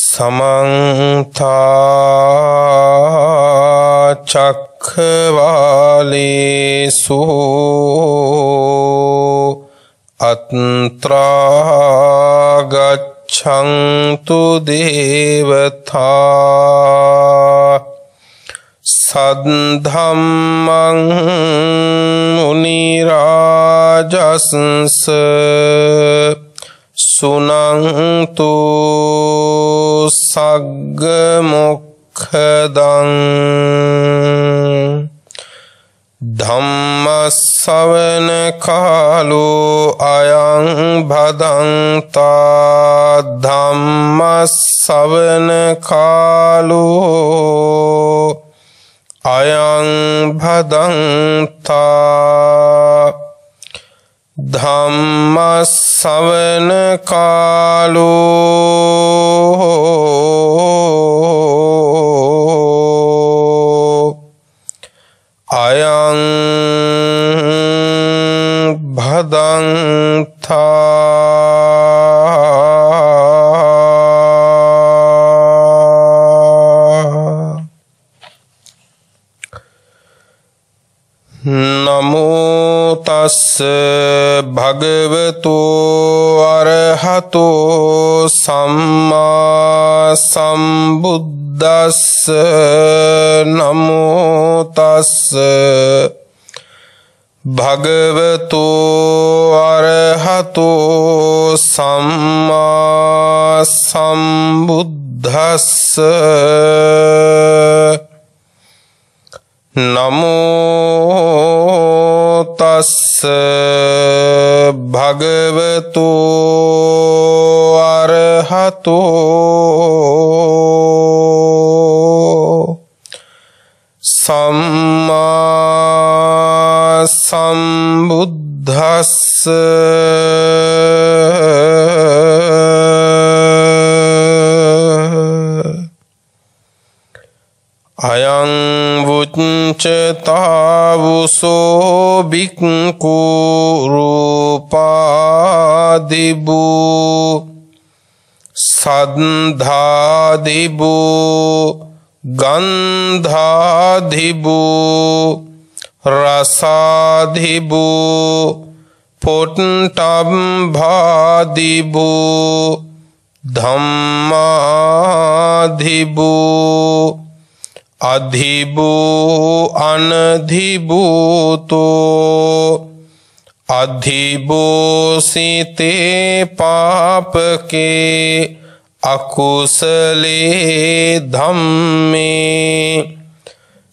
समन्ता चक्रवालेषु अत्रा गच्छन्तु देवता सद्धम्मं मुनिराजंस सुनन्तु सग्गमुखदं धम्मश्रवण कालो अयं भदन्ता धम्मश्रवण कालो अयं भदन्ता धम्मश्रवण कालो अयं भदन्ता नमो तस् भगवतो अरहतो सम्मा सम्बुद्धस्स नमो तस् भगवतो अरहतो सम्मा सम्बुद्धस्स नमो तस् भगवतो अरहतो सम्मा सम्बुद्धस्स अयं वुच्चतावुसो भिक्खु रूपादिबु सन्धादिबु गन्धादिबु रसादिबु पोट्टम्भादिबु धम्मादिबु अधिबु अनधिभूतो अधिबोसिते पापके अकुशले धम्मे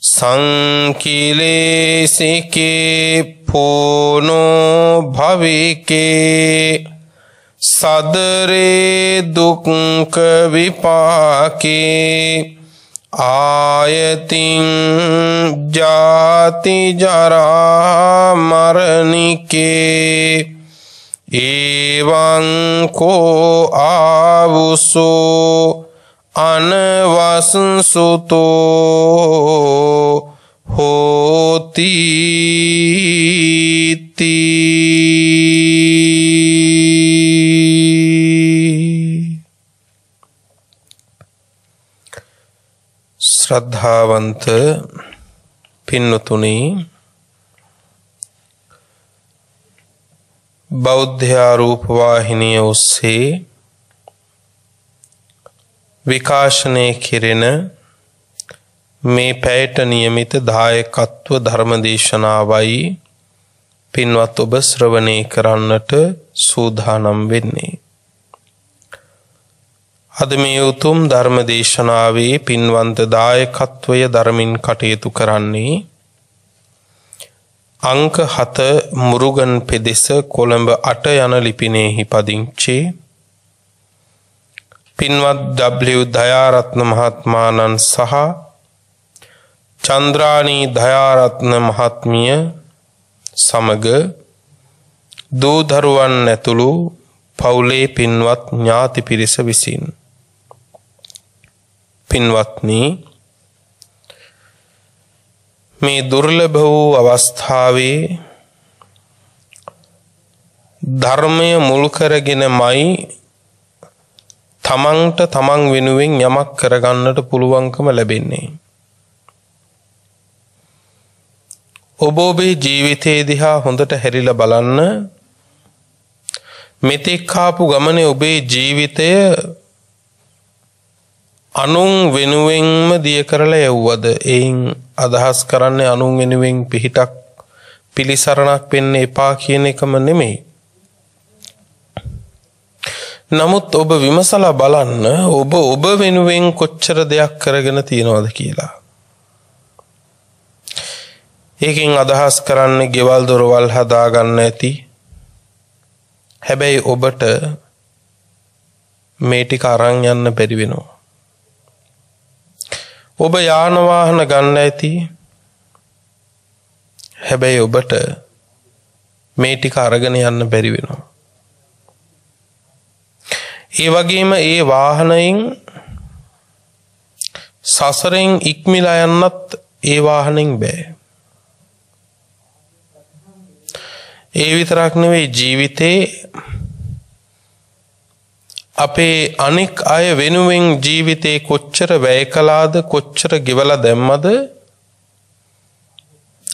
संकिलेशिके फोनो भविके सदरे दुःख विपाके आयतिं जाति जरा मरनिके एवं को आवुसो अनवसंसुतो होती श्रद्धावंत पिन्नुतुनी बौद्ध रूपवाहिनी उससे विकासने किरण में पैट नियमित दायकत्व धर्मदेशनावයි पिन्වත් ඔබ ශ්‍රවණය කරන්නට සූදානම් වෙන්නේ. අද මේ උතුම් ධර්ම දේශනාවේ පින්වන්ත දායකත්වය ධර්මින් කටයුතු කරන්නේ අංක 7 මුරුගන් පෙදෙස කොළඹ 8 යන ලිපිනයෙහි පදිංචි පින්වත් W දයාරත්න මහත්මාණන් සහ චන්ද්‍රානී දයාරත්න මහත්මිය සමග දූ දරුවන් ඇතුළු පවුලේ පින්වත් ඥාති පිරිස විසින් පින්වත්නි මේ දුර්ලභ වූ අවස්ථාවේ ධර්මය මුල් කරගෙනමයි තමන්ට තමන් වෙනුවෙන් යමක් කරගන්නට පුළුවන්කම ලැබෙන්නේ. ඔබ ඔබේ ජීවිතයේ දිහා හොඳට හැරිලා බලන්න. මෙතෙක් ආපු ගමනේ ඔබේ ජීවිතය අනුන් වෙනුවෙන්ම දිය කරලා යවුවද? එයින් අදහස් කරන්නේ අනුන් වෙනුවෙන් පිහිටක් පිළිසරණක් වෙන්න එපා කියන එකම නෙමෙයි. නමුත් ඔබ විමසලා බලන්න ඔබ වෙනුවෙන් කොච්චර දෙයක් කරගෙන තියනවද කියලා. ඒකෙන් අදහස් කරන්නේ ගෙවල් දොරවල් හදාගන්න ඇති. හැබැයි ඔබට මේ ටික අරන් යන්න බැරි වෙනවා. ඔබ යාන වාහන ගන්න ඇති. හැබැයි ඔබට මේ ටික අරගෙන යන්න බැරි වෙනවා. ඒ වගේම ඒ වාහනයෙන් සසරෙන් ඉක්මලා යන්නත් ඒ වාහනෙන් බෑ. ඒ විතරක් නෙවෙයි ජීවිතේ අපේ අනෙක් අය වෙනුවෙන් ජීවිතේ කොච්චර වැය කළාද කොච්චර ගෙවලා දැම්මද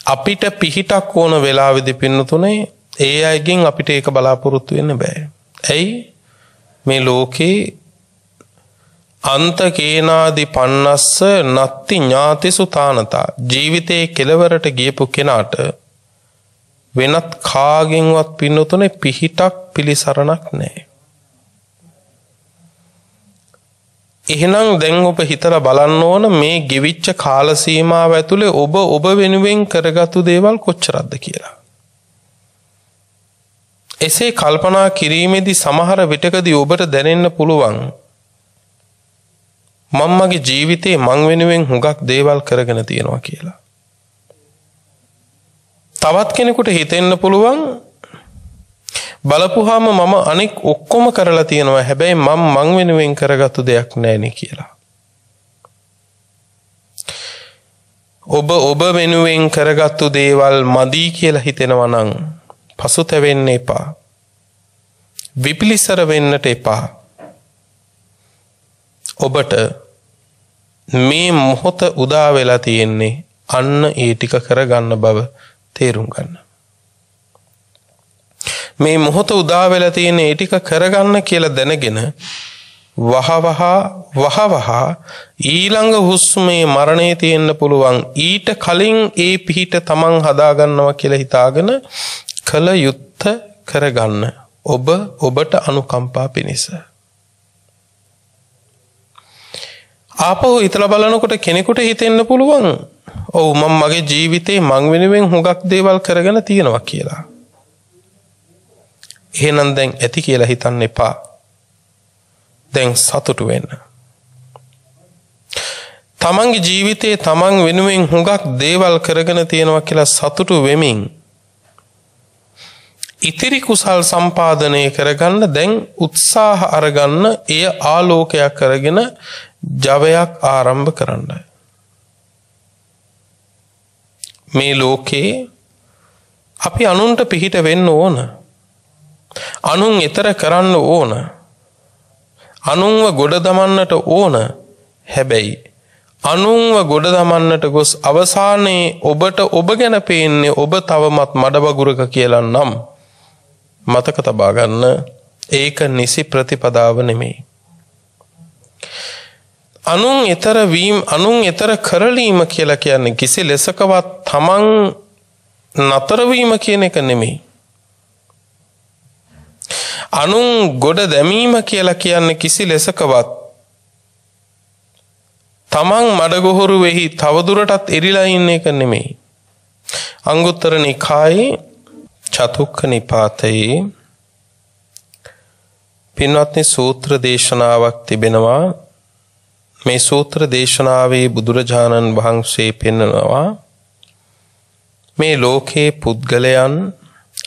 අපිට පිහිටක් ඕන වෙලාවෙදි පින්නතුනේ ඒ අයගෙන් අපිට ඒක බලාපොරොත්තු වෙන්න බෑ. ඇයි? මේ ලෝකේ අන්ත කේනාදි පන්නස්ස නත්ති ඥාතිසු තානතා. ජීවිතේ කෙලවරට ගියපු කෙනාට වෙනත් කාගෙන්වත් පින්නතුනේ පිහිටක් පිළිසරණක් නැහැ. එහෙනම් දැන් ඔබ හිතලා බලන්න ඕන මේ ගෙවිච්ච කාල සීමාව ඇතුලේ ඔබ වෙනුවෙන් කරගත්තු දේවල් කොච්චරක්ද කියලා. එසේ කල්පනා කිරීමේදී සමහර විටකදී ඔබට දැනෙන්න පුළුවන් මම මගේ ජීවිතේ මං වෙනුවෙන් හුඟක් දේවල් කරගෙන තියෙනවා කියලා. තවත් කෙනෙකුට හිතෙන්න පුළුවන් බලපුවාම මම අනෙක් ඔක්කොම කරලා තියෙනවා හැබැයි මං වෙනුවෙන් කරගත්තු දෙයක් නැණි කියලා. ඔබ වෙනුවෙන් කරගත්තු දේවල් මදි කියලා හිතෙනවා නම් පසුතැවෙන්න එපා. විපිලිසර වෙන්නට එපා. ඔබට මේ මොහොත උදා වෙලා තියෙන්නේ අන්න ඒ ටික කරගන්න බව තේරුම් ගන්න. මේ මොහොත උදා වෙලා තියෙන ඒ ටික කරගන්න කියලා දැනගෙන වහවහ ඊළඟ හුස්මේ මරණය තියෙන්න පුළුවන්. ඊට කලින් ඒ පිහිට තමන් හදා ගන්නවා කියලා හිතාගෙන කල යුත්ත කරගන්න. ඔබට අනුකම්පා පිණිස. ආපහු හිතලා බලනකොට කෙනෙකුට හිතෙන්න පුළුවන් ඔව් මම මගේ ජීවිතේ මං වෙනුවෙන් හුඟක් දේවල් කරගෙන තියෙනවා කියලා. එහෙනම් දැන් ඇති කියලා හිතන්න එපා. දැන් සතුටු වෙන්න. තමන්ගේ ජීවිතේ තමන් වෙනුවෙන් හුඟක් දේවල් කරගෙන තියෙනවා කියලා සතුටු වෙමින් ඉතිරි කුසල් සම්පාදනය කරගන්න දැන් උත්සාහ අරගන්න. එය ආලෝකයක් කරගෙන ජවයක් ආරම්භ කරන්න. මේ ලෝකේ අපි අනුන්ට පිහිට වෙන්න ඕන. අනුන් ඊතර කරන්න ඕන. අනුන්ව ගොඩ දමන්නට ඕන. හැබැයි අනුන්ව ගොඩ දමන්නට ගොස් අවසානයේ ඔබට ඔබ ගැන පේන්නේ ඔබ තවමත් මඩවගුරක කියලා නම් මතක තබා ගන්න ඒක නිසි ප්‍රතිපදාව නෙමෙයි. අනුන් ඊතර කරලීම කියලා කියන්නේ කිසි ලෙසකවත් තමන් නතර වීම කියන එක නෙමෙයි. අනුන් ගොඩ දැමීම කියලා කියන්නේ කිසි ලෙසකවත් තමන් මඩගොහරු වෙහි තවදුරටත් එරිලා ඉන්න එක නෙමෙයි. අංගුත්තර නිකායේ චතුක්ක නිපාතයේ පින්වත්නි සූත්‍ර දේශනාවක් තිබෙනවා. මේ සූත්‍ර දේශනාවේ බුදුරජාණන් වහන්සේ පෙන්වනවා මේ ලෝකේ පුද්ගලයන්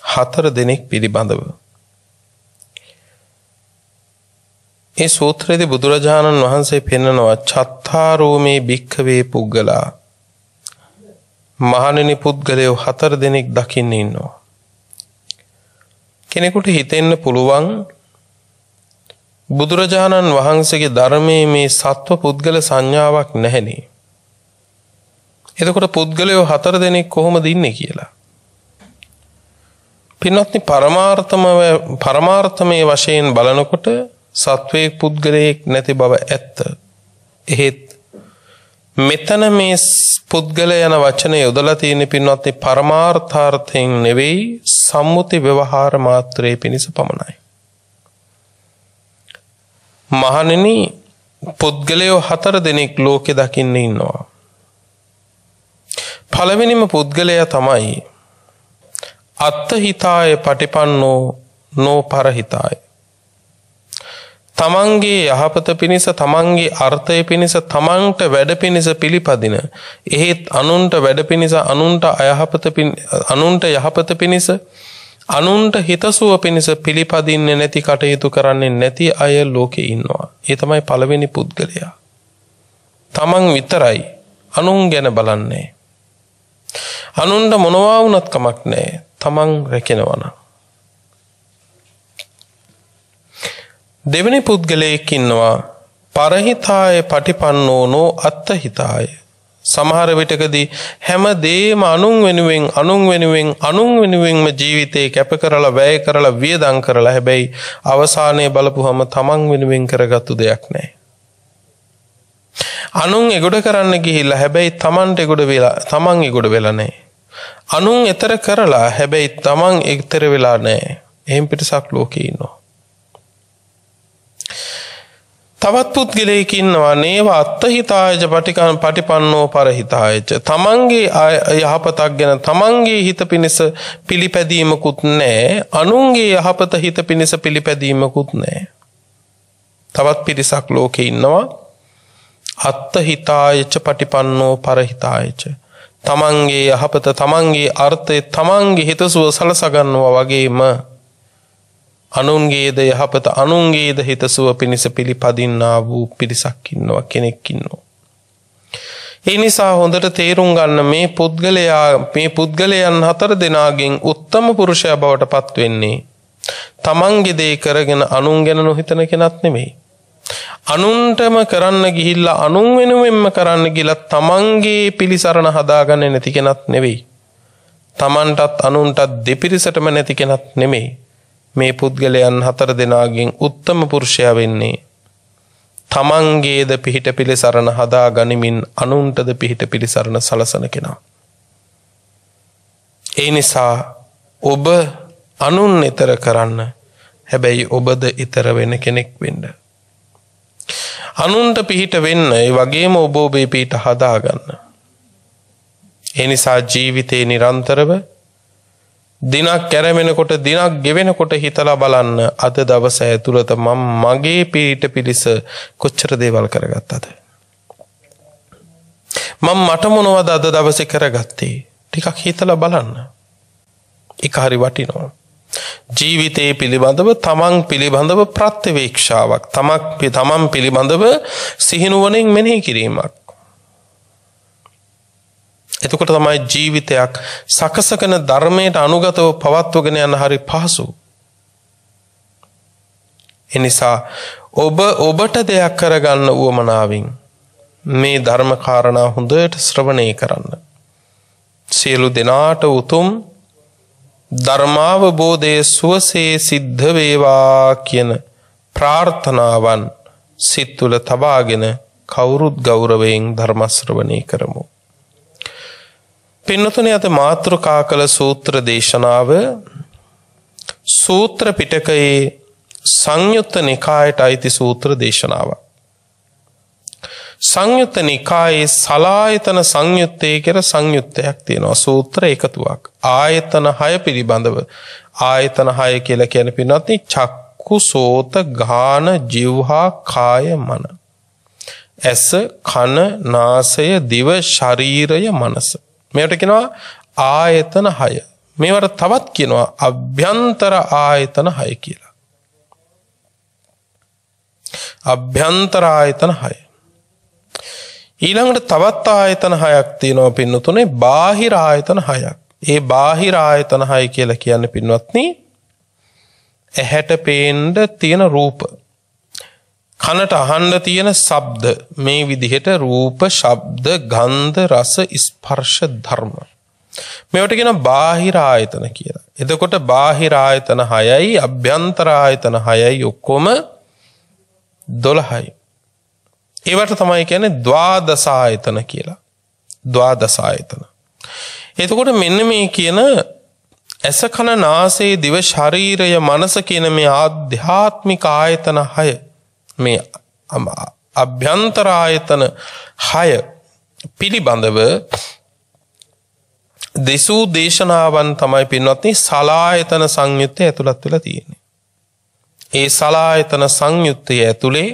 4 දෙනෙක් පිළිබඳව. ඒ සූත්‍රයේදී බුදුරජාණන් වහන්සේ පෙන්වනවා චත්තාරෝ මේ භික්ඛවේ පුද්ගලා. මහණෙනි පුද්ගලයෝ 4 දෙනෙක් දකින්න ඉන්නවා. කෙනෙකුට හිතෙන්න පුළුවන් බුදුරජාණන් වහන්සේගේ ධර්මයේ මේ සත්ව පුද්ගල සංඥාවක් නැහැනේ. එතකොට පුද්ගලයෝ 4 දෙනෙක් කොහොමද ඉන්නේ කියලා. පින්වත්නි පරමාර්ථමය වශයෙන් බලනකොට සත්වයේ පුද්ගලයෙක් නැති බව ඇත්ත. එහෙත් මෙතන මේ පුද්ගල යන වචනේ යොදලා තියෙන පින්වත්නි පරමාර්ථාර්ථයෙන් නෙවෙයි සම්මුති ව්‍යවහාර මාත්‍රයේ පිණිස පමණයි. මහණෙනි පුද්ගලයෝ 4 දෙනෙක් ලෝකෙ දකින්න ඉන්නවා. පළවෙනිම පුද්ගලයා තමයි අත්තහිතාය පටිපන්නෝ නෝ පරහිතාය. තමන්ගේ යහපත පිණිස තමන්ගේ අර්ථය පිණිස තමන්ට වැඩ පිණිස පිළිපදින එහෙත් අනුන්ට වැඩ පිණිස අනුන්ට යහපත පිණිස අනුන්ට හිතසුව පිණිස පිළිපදින්නේ නැති කටයුතු කරන්නේ නැති අය ලෝකේ ඉන්නවා. ඒ තමයි පළවෙනි පුද්ගලයා. තමන් විතරයි අනුන් ගැන බලන්නේ. අනුන්ට මොනවා වුණත් කමක් නැහැ. තමන් රැකෙනවා නම්. දෙවෙනි පුද්ගලයෙක් ඉන්නවා පරහිතාය පටිපන්නෝ නෝ අත්තහිතාය. සමහර විටකදී හැමදේම අනුන් වෙනුවෙන්ම ජීවිතේ කැප කරලා වැය කරලා වියදම් කරලා හැබැයි අවසානයේ බලපුවම තමන් වෙනුවෙන් කරගත්තු දෙයක් නැහැ. අනුන් එගොඩ කරන්න ගිහිල්ලා හැබැයි තමන් එගොඩ වෙලා නැහැ. අනුන් ඈතර කරලා හැබැයි තමන් ඈතර වෙලා නැහැ. එහෙම පිටසක් ලෝකේ ඉන්නවා. තවත් පුද්ගලයෙක් ඉන්නවා නේව අත්තහිතායච පටිපන්නෝ පරහිතායච. තමන්ගේ යහපතක් ගැන තමන්ගේ හිත පිණිස පිළිපැදීමකුත් නැහැ. අනුන්ගේ යහපත හිත පිණිස පිළිපැදීමකුත් නැහැ. තවත් පිරිසක් ලෝකේ ඉන්නවා අත්තහිතායච පටිපන්නෝ පරහිතායච. තමන්ගේ යහපත තමන්ගේ අර්ථය තමන්ගේ හිතසුව සලසා ගන්නවා වගේම අනුන්ගේද යහපත අනුන්ගේද හිතසුව පිණිස පිළිපදින්නා වූ පිරිසක් ඉන්නවා කෙනෙක් ඉන්නවා. ඒ නිසා හොඳට තේරුම් ගන්න මේ පුද්ගලයන් 4 දෙනාගෙන් උත්තම පුරුෂයා බවට පත් වෙන්නේ තමන්ගේ දේ කරගෙන අනුන් ගැන නොහිතන කෙනත් නෙමෙයි. අනුන්ටම කරන්න ගිහිල්ලා අනුන් වෙනුවෙන්ම කරන්න ගිහලා තමන්ගේ පිළිසරණ හදාගන්නේ නැති කෙනත් නෙවෙයි. තමන්ටත් අනුන්ටත් දෙපිරිසටම නැති කෙනත් නෙමෙයි. මේ පුද්ගලයන් 4 දෙනාගෙන් උත්තම පුරුෂයා වෙන්නේ තමන්ගේද පිහිට පිළිසරණ හදා ගනිමින් අනුන්ටද පිහිට පිළිසරණ සලසන කෙනා. ඒ නිසා ඔබ අනුන් ඈතර කරන්න හැබැයි ඔබද ඈතර වෙන කෙනෙක් වෙන්න. අනුන්ට පිහිට වෙන්න ඒ වගේම ඔබ ඔබේ පිහිට හදා ගන්න. ඒ නිසා ජීවිතේ නිරන්තරව දිනක් කැරෙනකොට දිනක් ගෙවෙනකොට හිතලා බලන්න අද දවස ඇතුළත මම මගේ පිහිට පිළිස කොච්චර දේවල් කරගත්තද? මට මොනවද අද දවසේ කරගත්තේ? ටිකක් හිතලා බලන්න. ඒක හරි වටිනවා. ජීවිතේ පිළිබඳව තමන් පිළිබඳව ප්‍රත්‍යවේක්ෂාවක් තමන් පිළිබඳව සිහිනුවණින් මෙනෙහි කිරීමක්. එතකොට තමයි ජීවිතයක් සකසකන ධර්මයට අනුගතව පවත්වගෙන යන හරි පහසු. එනිසා ඔබට දෙයක් කරගන්න උවමනාවෙන් මේ ධර්ම කාරණා හොඳට ශ්‍රවණය කරන්න. සියලු දෙනාට උතුම් ධර්මාවබෝධයේ සුවසේ සිද්ධ වේවා කියන ප්‍රාර්ථනාවන් සිත තුළ තබාගෙන කවුරුත් ගෞරවයෙන් ධර්ම ශ්‍රවණය කරමු. පින්නතුනේ අද මාතෘකා කළ සූත්‍ර දේශනාව සූත්‍ර පිටකයේ සංයුත්ත නිකායට අයිති සූත්‍ර දේශනාවක්. සංයුත්ත නිකායේ සලායතන සංයුත්තේ කියලා සංයුත්තයක් තියෙනවා. සූත්‍ර එකතුවක්. ආයතන 6 පිළිබඳව ආයතන 6 කියලා කියන පින්නත්නි චක්කු සෝත ගාන ජීවහා කාය මන. ඇස කන නාසය දිව ශරීරය මනස. මේවට කියනවා ආයතන 6. මේවට තවත් කියනවා අභ්‍යන්තර ආයතන 6 කියලා. අභ්‍යන්තර ආයතන 6. ඊළඟට තවත් ආයතන 6ක් තියෙනවා පින්නතුනේ බාහිර ආයතන 6ක්. ඒ බාහිර ආයතන 6 කියලා කියන්නේ පින්වත්නි ඇහැට පේන්න තියෙන රූප. කනට අහන්න තියෙන ශබ්ද මේ විදිහට රූප, ශබ්ද, ගන්ධ, රස, ස්පර්ශ ධර්ම. මේවට කියන බාහිර ආයතන කියලා. එතකොට බාහිර ආයතන 6යි අභ්‍යන්තර ආයතන 6යි ඔක්කොම 12යි. ඒවට තමයි කියන්නේ ද්වාදස ආයතන කියලා. ද්වාදස ආයතන. එතකොට මෙන්න මේ කියන ඇස කන නාසය දිව ශරීරය මනස කියන මේ ආධ්‍යාත්මික ආයතන 6 මේ අභ්‍යන්තර ආයතන 6 පිළිබඳව දෙසූ දේශනාවන් තමයි පින්වත්නි සලායතන සංයුත්තය ඇතුළත් වෙලා තියෙන්නේ. ඒ සලායතන සංයුත්තය ඇතුලේ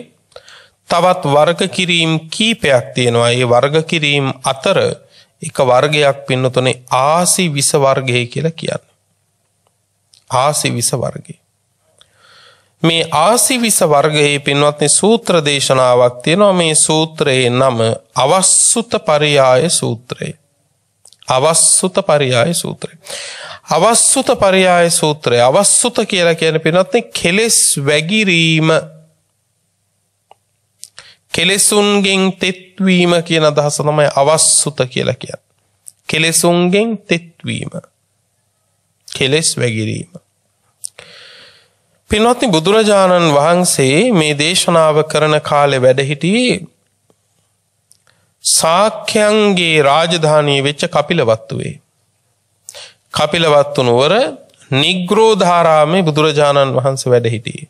තවත් වර්ග කිරීම් කීපයක් තියෙනවා. ඒ වර්ග කිරීම් අතර එක වර්ගයක් පින්නතුනේ ආසි විස වර්ගය කියලා කියන්නේ. ආසි විස වර්ගය. මේ ආසි විස වර්ගයේ පින්වත්නි සූත්‍ර දේශනාවක් තියෙනවා. මේ සූත්‍රයේ නම අවස්සුත පරියාය සූත්‍රය. අවස්සුත පරියාය සූත්‍රය. අවස්සුත පරියාය සූත්‍රය. අවස්සුත කියලා කියන්නේ පින්වත්නි කෙලෙස් වැගිරීම, කෙලෙසුන්ගෙන් තෙත්වීම කියන අදහස තමයි අවස්සුත කියලා කියන්නේ. කෙලෙසුන්ගෙන් තෙත්වීම, කෙලෙස් වැගිරීම. පින්වත්නි බුදුරජාණන් වහන්සේ මේ දේශනාව කරන කාලේ වැඩ සිටියේ ශාක්‍යයන්ගේ රාජධානිය වෙච්ච කපිලවත්තුවේ. කපිලවත්තු නුවර නිග්‍රෝධාරාමේ බුදුරජාණන් වහන්සේ වැඩ සිටියේ.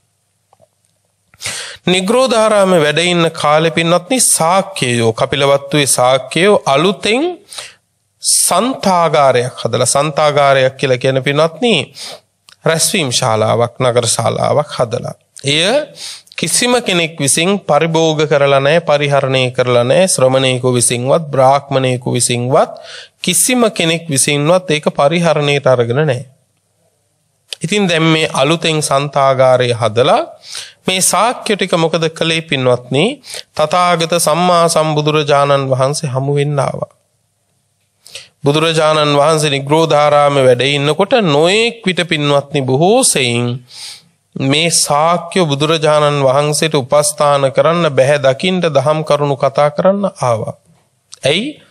නිග්‍රෝධාරාමේ වැඩ ඉන්න කාලේ පින්වත්නි ශාක්‍යයෝ, කපිලවත්තුවේ ශාක්‍යයෝ අලුතෙන් සන්තාගාරයක් හදලා, සන්තාගාරයක් කියලා කියන පින්වත්නි රැස්වීම් ශාලාවක්, නගර ශාලාවක් හදලා. එය කිසිම කෙනෙක් විසින් පරිභෝග කරලා නැහැ, පරිහරණය කරලා නැහැ. ශ්‍රමණේකු විසින්වත්, බ්‍රාහ්මණේකු විසින්වත්, කිසිම කෙනෙක් විසින්වත් ඒක පරිහරණයට අරගෙන නැහැ. ඉතින් දැන් මේ අලුතෙන් සන්තාගාරය හදලා මේ ශාක්‍ය ටික මොකද කළේ පින්වත්නි? තථාගත සම්මා සම්බුදුරජාණන් වහන්සේ හමු වෙන්න ආවා. බුදුරජාණන් වහන්සේ නිග්‍රෝධාරාමේ වැඩ ඉන්නකොට නොඑක් විට පින්වත්නි බොහෝ සෙයින් මේ ශාක්‍ය බුදුරජාණන් වහන්සේට උපස්ථාන කරන්න, බැහැ දකින්න, දහම් කරුණු කතා කරන්න ආවා. ඇයි?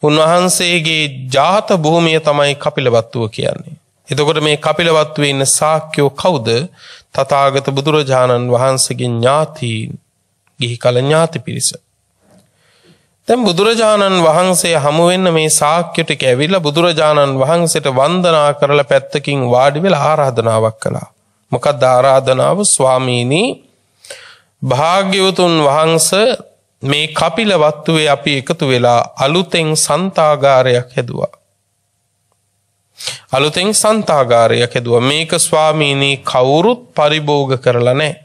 උන්වහන්සේගේ ජාත භූමිය තමයි කපිලවත්තුව කියන්නේ. එතකොට මේ කපිලවත්තුවේ ඉන්න ශාක්‍යෝ කවුද? තථාගත බුදුරජාණන් වහන්සේගේ ඥාතීන්, ගිහි කල ඥාති පිරිස. දැන් බුදුරජාණන් වහන්සේ හමු වෙන්න මේ ශාක්‍ය ටික ඇවිල්ලා බුදුරජාණන් වහන්සේට වන්දනා කරලා පැත්තකින් වාඩි වෙලා ආරාධනාවක් කළා. මොකක්ද ආරාධනාව? ස්වාමීනි, භාග්‍යවතුන් වහන්සේ මේ කපිලවත්තුවේ අපි එකතු වෙලා අලුතෙන් සන්තාගාරයක් හැදුවා. අලුතෙන් සන්තාගාරයක් හැදුවා. මේක ස්වාමීනි කවුරුත් පරිභෝග කරලා නැහැ.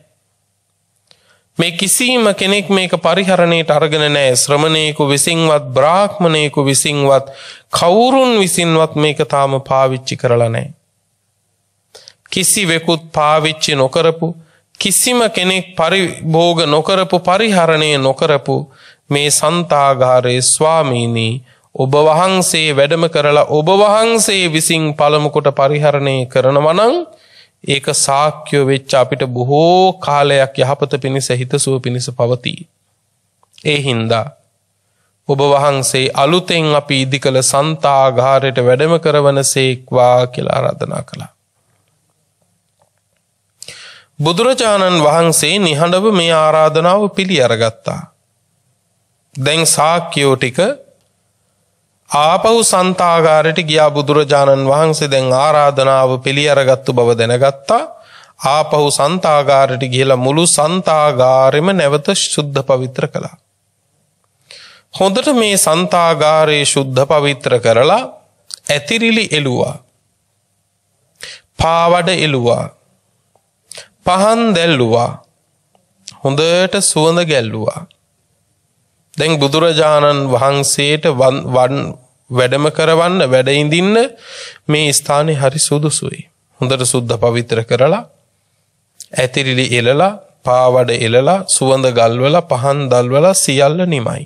මේ කිසිම කෙනෙක් මේක පරිහරණයට අරගෙන නැහැ. ශ්‍රමණේකු විසින්වත්, බ්‍රාහ්මණේකු විසින්වත්, කවුරුන් විසින්වත් මේක තාම පාවිච්චි කරලා නැහැ. කිසිවෙකුත් පාවිච්චි නොකරපු, කිසිම කෙනෙක් පරිභෝග නොකරපු, පරිහරණය නොකරපු මේ සන්තාගාරයේ ස්වාමීනි ඔබ වහන්සේ වැඩම කරලා ඔබ වහන්සේ විසින් පළමු කොට පරිහරණය කරනවා නම් ඒක ශාක්‍ය වෙච්ච අපිට බොහෝ කාලයක් යහපත පිණිස, හිතසුව පිණිස පවතී. ඒ හින්දා ඔබ වහන්සේ අලුතෙන් අපි ඉදිකල සන්තාගාරයට වැඩම කරවනසේක්වා කියලා ආරාධනා කළා. බුදුරජාණන් වහන්සේ නිහඬව මේ ආරාධනාව පිළි අරගත්තා. දැන් ශාක්‍යයෝ ටික ආපහු සන්තාගාරයට ගියා. බුදුරජාණන් වහන්සේ දැන් ආරාධනාව පිළි අරගත්තු බව දැනගත්තා. ආපහු සන්තාගාරයට ගිහලා මුළු සන්තාගාරෙම නැවත සුද්ධ පවිත්‍ර කළා. හොඳට මේ සන්තාගාරයේ සුද්ධ පවිත්‍ර කරලා ඇතිරිලි එළුවා, පාවඩ එළුවා, පහන් දැල්ලුවා, හොඳට සුවඳ ගැල්ලුවා. දැන් බුදුරජාණන් වහන්සේට වැඩම කරවන්න, වැඩ ඉඳින්න මේ ස්ථානේ හරි සුදුසුයි. හොඳට සුද්ධ පවිත්‍ර කරලා, ඇතිරිලි එලලා, පාවඩ එලලා, සුවඳ ගල්වලා, පහන් දල්වලා සියල්ල නිමයි.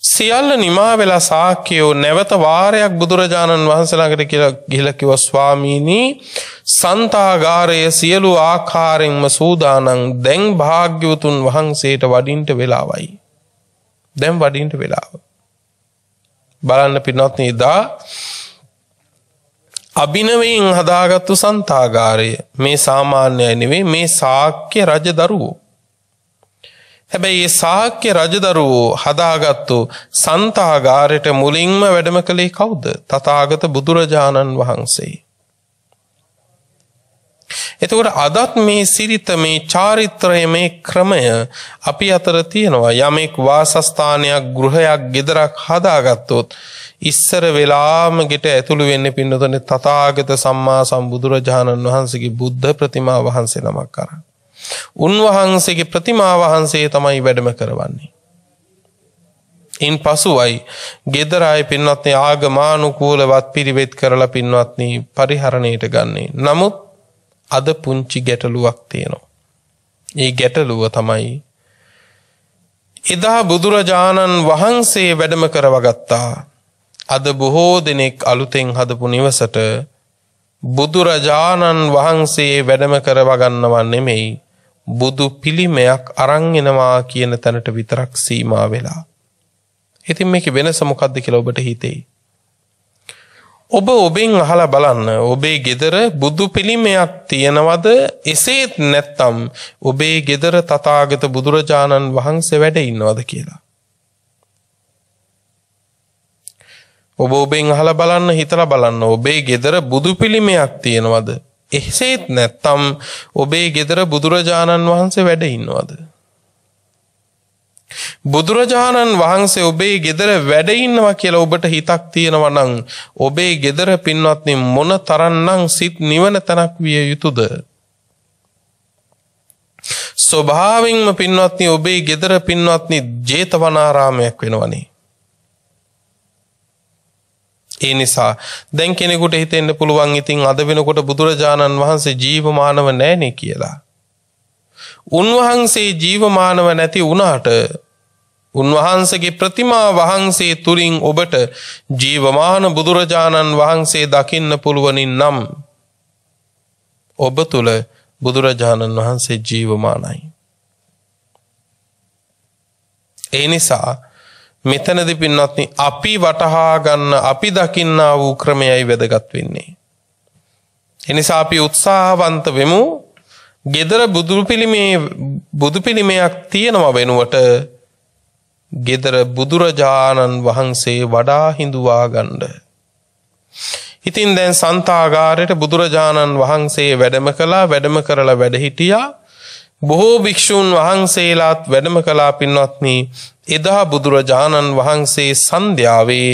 සියල්ල නිමා වෙලා ශාක්‍යයෝ නැවත වාරයක් බුදුරජාණන් වහන්සේ ළඟට ගිහිලා කිව්වා ස්වාමීනි සන්තාගාරය සියලු ආකාරයෙන්ම සූදානම් දැන් භාග්‍යවතුන් වහන්සේට වඩින්ට වෙලාවයි. දැන් වඩින්ට වෙලාව. බලන්න පින්වත්නි දා අභිනවයෙන් හදාගත්තු සන්තාගාරය මේ සාමාන්‍යයි නෙවෙයි මේ ශාක්‍ය රජදරුවෝ. හැබැයි මේ ශාක්‍ය රජදරුවෝ හදාගත්තු සන්තාගාරයට මුලින්ම වැඩම කළේ කවුද? තථාගත බුදුරජාණන් වහන්සේ. එතකොට අදත් මේ සිරිත මේ චාරිත්‍රය මේ ක්‍රමය අපි අතර තියෙනවා. යමෙක් වාසස්ථානයක් ගෘහයක් ගෙදරක් හදාගත්තොත් ඉස්සර වෙලාම ගෙට ඇතුළු වෙන්නේ පින්නතොනේ තථාගත සම්මා සම්බුදුරජාණන් වහන්සේගේ බුද්ධ ප්‍රතිමා වහන්සේ නමක් කරා. උන්වහන්සේගේ ප්‍රතිමා වහන්සේ තමයි වැඩම කරවන්නේ. ඉන් පසුවයි ගෙදර අය පින්වත්නි ආගමානුකූලවත් පිළිවෙත් කරලා පින්වත්නි පරිහරණයට ගන්නේ. නමුත් අද පුංචි ගැටලුවක් තියෙනවා. ඒ ගැටලුව තමයි එදා බුදුරජාණන් වහන්සේ වැඩම කරවගත්තා. අද බොහෝ දෙනෙක් අලුතෙන් හදපු නිවසට බුදුරජාණන් වහන්සේ වැඩම කරවගන්නවා නෙමෙයි බුදු පිළිමයක් අරන් එනවා කියන තැනට විතරක් සීමා වෙලා. ඉතින් මේකේ වෙනස මොකක්ද කියලා ඔබට හිතෙයි. ඔබ ඔබෙන් අහලා බලන්න ඔබේ ගෙදර බුදු පිළිමයක් තියනවද? එසේත් නැත්නම් ඔබේ ගෙදර තථාගත බුදුරජාණන් වහන්සේ වැඩ ඉන්නවද කියලා. ඔබ ඔබෙන් අහලා බලන්න හිතලා බලන්න ඔබේ ගෙදර බුදු පිළිමයක් තියනවද? එසේත් නැත්නම් ඔබේ ගෙදර බුදුරජාණන් වහන්සේ වැඩ ඉන්නවද? බුදුරජාණන් වහන්සේ ඔබේ ගෙදර වැඩ ඉන්නවා කියලා ඔබට හිතක් තියෙනවා නම් ඔබේ ගෙදර පින්වත්නි මොන තරම්නම් සිත් නිවන තනක් විය යුතුද? ස්වභාවයෙන්ම පින්වත්නි ඔබේ ගෙදර පින්වත්නි ජේතවනාරාමයක් වෙනවනේ. ඒ නිසා දැන් කෙනෙකුට හිතෙන්න පුළුවන් ඉතින් අද වෙනකොට බුදුරජාණන් වහන්සේ ජීවමානව නැණේ කියලා. උන්වහන්සේ ජීවමානව නැති වුණාට උන්වහන්සේගේ ප්‍රතිමා වහන්සේ තුලින් ඔබට ජීවමාන බුදුරජාණන් වහන්සේ දකින්න පුළුවන් නම් ඔබ තුල බුදුරජාණන් වහන්සේ ජීවමානයි. ඒ නිසා මෙතනදී පින්වත්නි අපි වටහා ගන්න අපි දකින්නා වූ ක්‍රමයයි වැදගත් වෙන්නේ. ඒ නිසා අපි උත්සාහවන්ත වෙමු ගෙදර බුදු පිළිමයක් තියෙනවා වෙනුවට ගෙදර බුදුරජාණන් වහන්සේ වඩා හිඳුවා ගන්න. ඉතින් දැන් සන්තාගාරයට බුදුරජාණන් වහන්සේ වැඩම කරලා වැඩ හිටියා. බොහෝ භික්ෂූන් වහන්සේලාත් වැඩම කළා පින්වත්නි. එදා බුදුරජාණන් වහන්සේ සන්ධ්‍යාවේ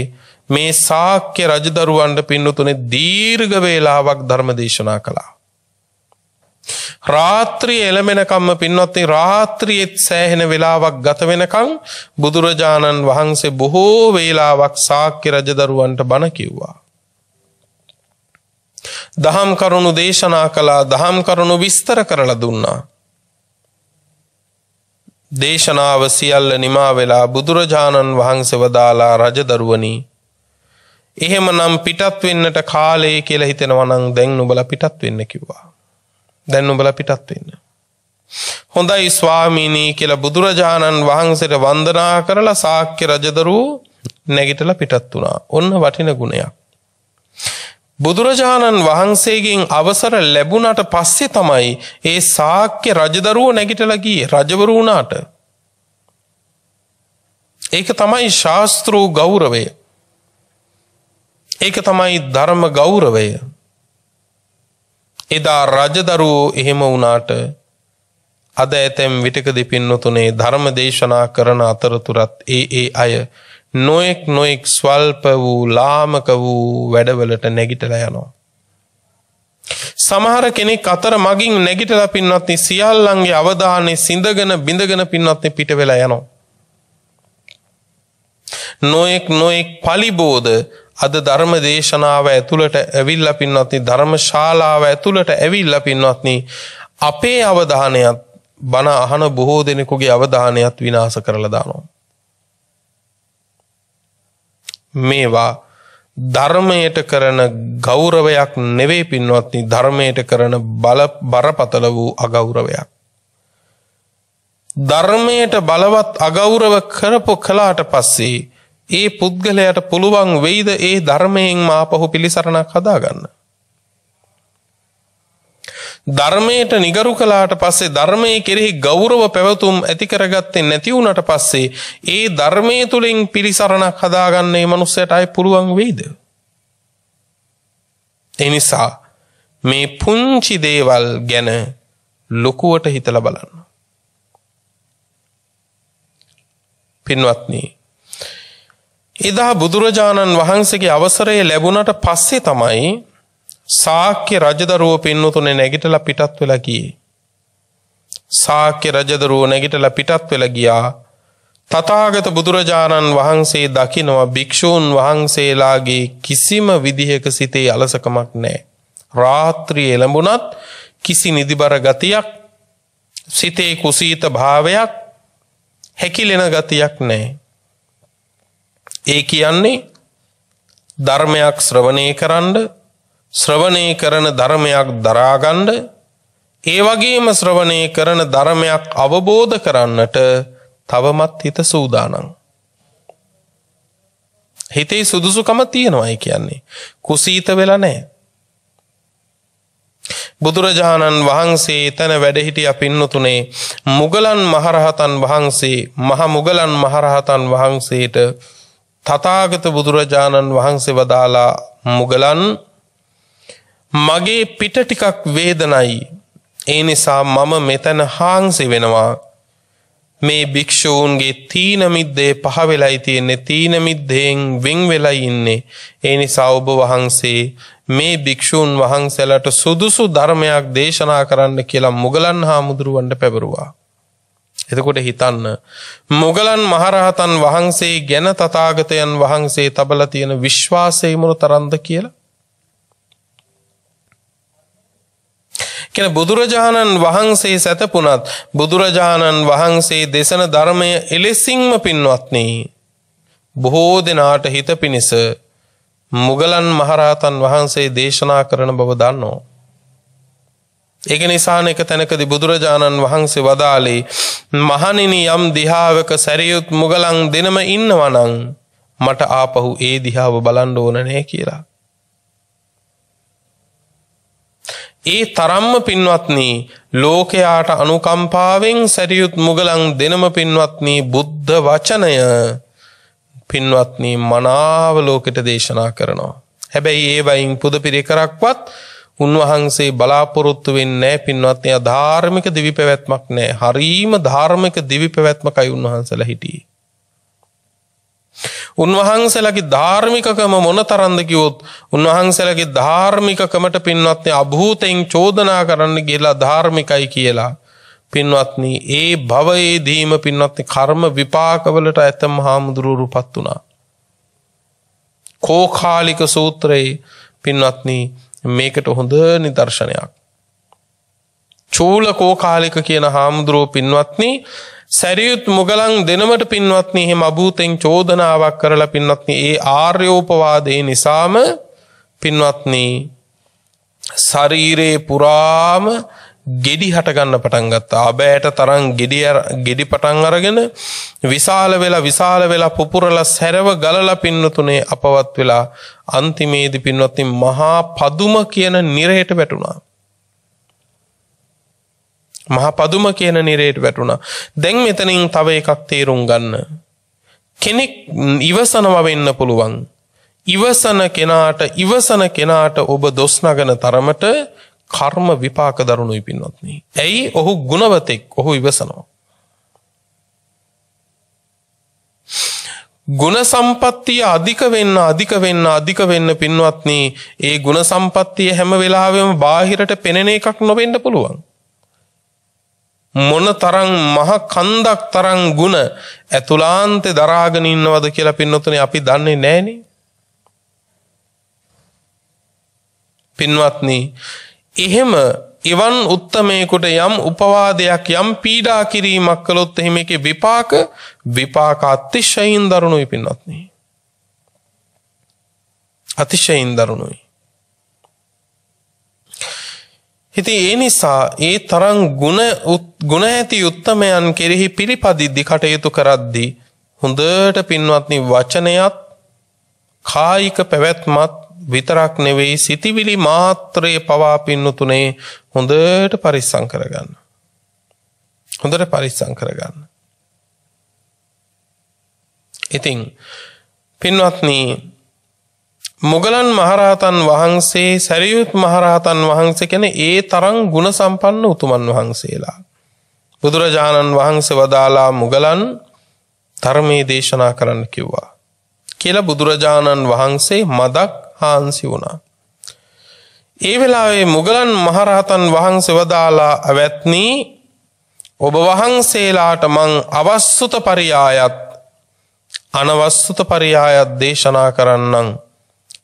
මේ ශාක්‍ය රජදරුවන්ට පින්නතුනේ දීර්ඝ වේලාවක් ධර්ම දේශනා කළා. රාත්‍රිය එළමෙනකම්ම පින්වත්නි රාත්‍රියේත් සෑහෙන වේලාවක් ගත වෙනකම් බුදුරජාණන් වහන්සේ බොහෝ වේලාවක් ශාක්‍ය රජදරුවන්ට බණ කිව්වා. දහම් කරුණු දේශනා කළා. දහම් කරුණු විස්තර කරලා දුන්නා. දේශනාව සියල්ල නිමා වෙලා බුදුරජාණන් වහන්සේ වදාලා රජදරුවනි එහෙමනම් පිටත් වෙන්නට කාලය කියලා හිතෙනවා නම් දැන් නුඹලා පිටත් වෙන්න කිව්වා. දැන් නුඹලා පිටත් වෙන්න. හොඳයි ස්වාමීනි කියලා බුදුරජාණන් වහන්සේට වන්දනා කරලා ශාක්‍ය රජදරුවෝ නැගිටලා පිටත් වුණා. ඔන්න වටින ගුණයක්. බුදුරජාණන් වහන්සේගෙන් අවසර ලැබුණාට පස්සේ තමයි ඒ ශාක්‍ය රජදරුවෝ නැගිටලා ගියේ රජවරු වුණාට. ඒක තමයි ශාස්ත්‍රෝ ගෞරවය. ඒක තමයි ධර්ම ගෞරවය. එදා රජදරුවෝ එහෙම වුණාට අද ඇතැම් විටකදී පින්නතුනේ ධර්ම දේශනා කරන අතරතුරත් ඒ අය නොඑක් ස්වල්ප වූ ලාමක වූ වැඩවලට නැගිටලා යනවා. සමහර කෙනෙක් අතර මගින් නැගිටලා පින්වත්නි සියල්ලන්ගේ අවධානය සිඳගෙන බිඳගෙන පින්වත්නි පිට වෙලා යනවා. නොඑක් පලිබෝධ අද ධර්ම දේශනාව ඇතුළට ඇවිල්ලා පින්වත්නි ධර්ම ශාලාව ඇතුළට ඇවිල්ලා පින්වත්නි අපේ අවධානයත් බණ අහන බොහෝ දෙනෙකුගේ අවධානයත් විනාශ කරලා දානවා. මේවා ධර්මයට කරන ගෞරවයක් නෙවෙයි පින්වත්නි, ධර්මයට කරන බරපතල වූ අගෞරවයක්. ධර්මයට බලවත් අගෞරව කළාට පස්සේ ඒ පුද්ගලයාට පුළුවන් වෙයිද ඒ ධර්මයෙන් මාපහු පිළිසරණක් හදාගන්න? ධර්මයට නිගරු කළාට පස්සේ ධර්මයේ කෙරෙහි ගෞරව පැවතුම් ඇති කරගත්තේ නැති වුණාට පස්සේ ඒ ධර්මයේ තුලින් පිළිසරණක් හදාගන්න මේ මනුස්සයට ආයි පුළුවන් වෙයිද? ඒ නිසා මේ පුංචි දේවල් ගැන ලොකුවට හිතලා බලන්න. පින්වත්නි, එදා බුදුරජාණන් වහන්සේගේ අවසරය ලැබුණට පස්සේ තමයි ශාක්‍ය රජදරුවෝ පින්නතුනේ නැගිටලා පිටත් වෙලා ගියේ. ශාක්‍ය රජදරුවෝ නැගිටලා පිටත් වෙලා ගියා. තථාගත බුදුරජාණන් වහන්සේ දකිනවා භික්ෂූන් වහන්සේලාගේ කිසිම විදිහක සිතේ අලසකමක් නැහැ. රාත්‍රියේ එළඹුණත් කිසි නිදිබර ගතියක්, සිතේ කුසීත භාවයක්, හැකිලෙන ගතියක් නැහැ. ඒ කියන්නේ ධර්මයක් ශ්‍රවණය කරන්න, ශ්‍රවණය කරන ධර්මයක් දරාගන්න, ඒ වගේම ශ්‍රවණය කරන ධර්මයක් අවබෝධ කරන්නට තවමත් හිත සූදානම්. හිතේ සුදුසුකම තියෙනවායි කියන්නේ. කුසීත වෙලා නැහැ. බුදුරජාණන් වහන්සේ එතන වැඩ හිටියා පින්නතුනේ මුගලන් මහරහතන් වහන්සේ, මහ මුගලන් මහරහතන් වහන්සේට තථාගත බුදුරජාණන් වහන්සේ වදාලා, මුගලන්, මගේ පිට ටිකක් වේදනයි. ඒ නිසා මම මෙතන හාන්සි වෙනවා. මේ භික්ෂූන්ගේ තීන මිද්දේ පහ වෙලයි තියෙන්නේ, තීන මිද්දෙන් වෙන් වෙලයි ඉන්නේ. ඒ නිසා ඔබ වහන්සේ මේ භික්ෂූන් වහන්සේලාට සුදුසු ධර්මයක් දේශනා කරන්න කියලා මුගලන් හාමුදුරුවන්ට පැවරුවා. එතකොට හිතන්න, මුගලන් මහරහතන් වහන්සේ ගැන තථාගතයන් වහන්සේ තබලා තියෙන විශ්වාසය මොන තරම්ද කියලා. කියන බුදුරජාණන් වහන්සේ සැතපුණත් බුදුරජාණන් වහන්සේ දේශන ධර්මය එලෙසින්ම පින්වත්නි බොහෝ දෙනාට හිත පිණිස මුගලන් මහරහතන් වහන්සේ දේශනා කරන බව දන්නෝ. ඒක නිසා එක තැනකදී බුදුරජාණන් වහන්සේ වදාළේ, මහණෙනි, යම් දිහාවක සැරියුත් මුගලන් දෙනම ඉන්නවා නම් මට ආපහු ඒ දිහාව බලන්න ඕන නැහැ කියලා. ඒ තරම්ම පින්වත්නි ලෝකයාට අනුකම්පාවෙන් සැරියුත් මුගලන් දෙනම පින්වත්නි බුද්ධ වචනය පින්වත්නි මනාව ලෝකෙට දේශනා කරනවා. හැබැයි ඒ වයින් පුද පිරිකරක්වත් උන්වහන්සේ බලාපොරොත්තු වෙන්නේ නැහැ පින්වත්නි. අධාර්මික දිවි පැවැත්මක් නැහැ. හරීම ධාර්මික දිවි පැවැත්මකයි උන්වහන්සේලා හිටියේ. උන්වහන්සේලාගේ ධාර්මිකකම මොනතරම්ද කිව්වොත් උන්වහන්සේලාගේ ධාර්මිකකමට පින්වත්නි අභූතෙන් චෝදනා කරන්න ගිහලා ධාර්මිකයි කියලා පින්වත්නි ඒ භවයේදීම පින්වත්නි කර්ම විපාකවලට ඇතම් හාමුදුරුවෝපත් වුණා. කෝකාලික සූත්‍රයේ පින්වත්නි මේකට හොඳ නිදර්ශනයක්. චූල කෝකාලික කියන හාමුදුරුවෝ පින්වත්නි සැරියුත් මුගලන් දෙනමට පින්වත්නි එහෙම අභූතෙන් චෝදනාවක් කරලා පින්වත්නි ඒ ආර්යෝපවාදේ නිසාම පින්වත්නි ශරීරේ පුරාම ගෙඩි හට ගන්න පටන් ගත්තා. අබෑට තරම් ගෙඩි පටන් අරගෙන විශාල වෙලා පුපුරලා සැරව ගලලා පින්නතුනේ අපවත් වෙලා අන්තිමේදී පින්වත්නි මහා පදුම කියන නිරයට වැටුණා. මහා පදුම කියන නිරයට වැටුණා. දැන් මෙතනින් තව එකක් තේරුම් ගන්න. කෙනෙක් ඉවසනවා වෙන්න පුළුවන්. ඉවසන කෙනාට ඔබ දොස් නගන තරමට කර්ම විපාක දරුණුයි පින්වත්නි. ඇයි? ඔහු ගුණවතෙක්. ඔහු ඉවසනවා. ගුණ සම්පත්තිය අධික වෙන්න පින්වත්නි ඒ ගුණ සම්පත්තිය හැම වෙලාවෙම බාහිරට පෙනෙන එකක් නොවෙන්න පුළුවන්. මොන තරම් මහ කන්දක් තරම් ගුණ ඇතුළාන්තේ දරාගෙන ඉන්නවද කියලා පින්වත්නි අපි දන්නේ නැහනේ. පින්වත්නි එහෙම එවන් උත්තමයෙකුට යම් උපවාදයක් යම් පීඩා කිරීමක් කළොත් එහෙම එකේ විපාක අතිශයින් දරුණුයි පින්වත්නි. අතිශයින් දරුණුයි. ඉතින් ඒ නිසා ඒ තරම් ගුණ ඇති උත්තමයන් කෙරෙහි පිළිපදිද්දි කටයුතු කරද්දී හොඳට පින්වත්නි වචනයත් කායික පැවැත්මත් විතරක් නෙවෙයි සිතිවිලි මාත්‍රයේ පවා පින්නතුනේ හොඳට පරිස්සම් කරගන්න. හොඳට පරිස්සම් කරගන්න. ඉතින් පින්වත්නි මුගලන් මහරහතන් වහන්සේ සරියුත් මහරහතන් වහන්සේ කියන ඒ තරම් ගුණ සම්පන්න උතුමන් වහන්සේලා. බුදුරජාණන් වහන්සේ වදාලා මුගලන් ධර්මයේ දේශනා කරන්න කිව්වා. කියලා බුදුරජාණන් වහන්සේ මදක් හාන්සි වුණා. ඒ වෙලාවේ මුගලන් මහරහතන් වහන්සේ වදාලා අවැත්නි ඔබ වහන්සේලාට මං අවස්සුත පරියායත් අනවස්සුත පරියායත් දේශනා කරන්නම්.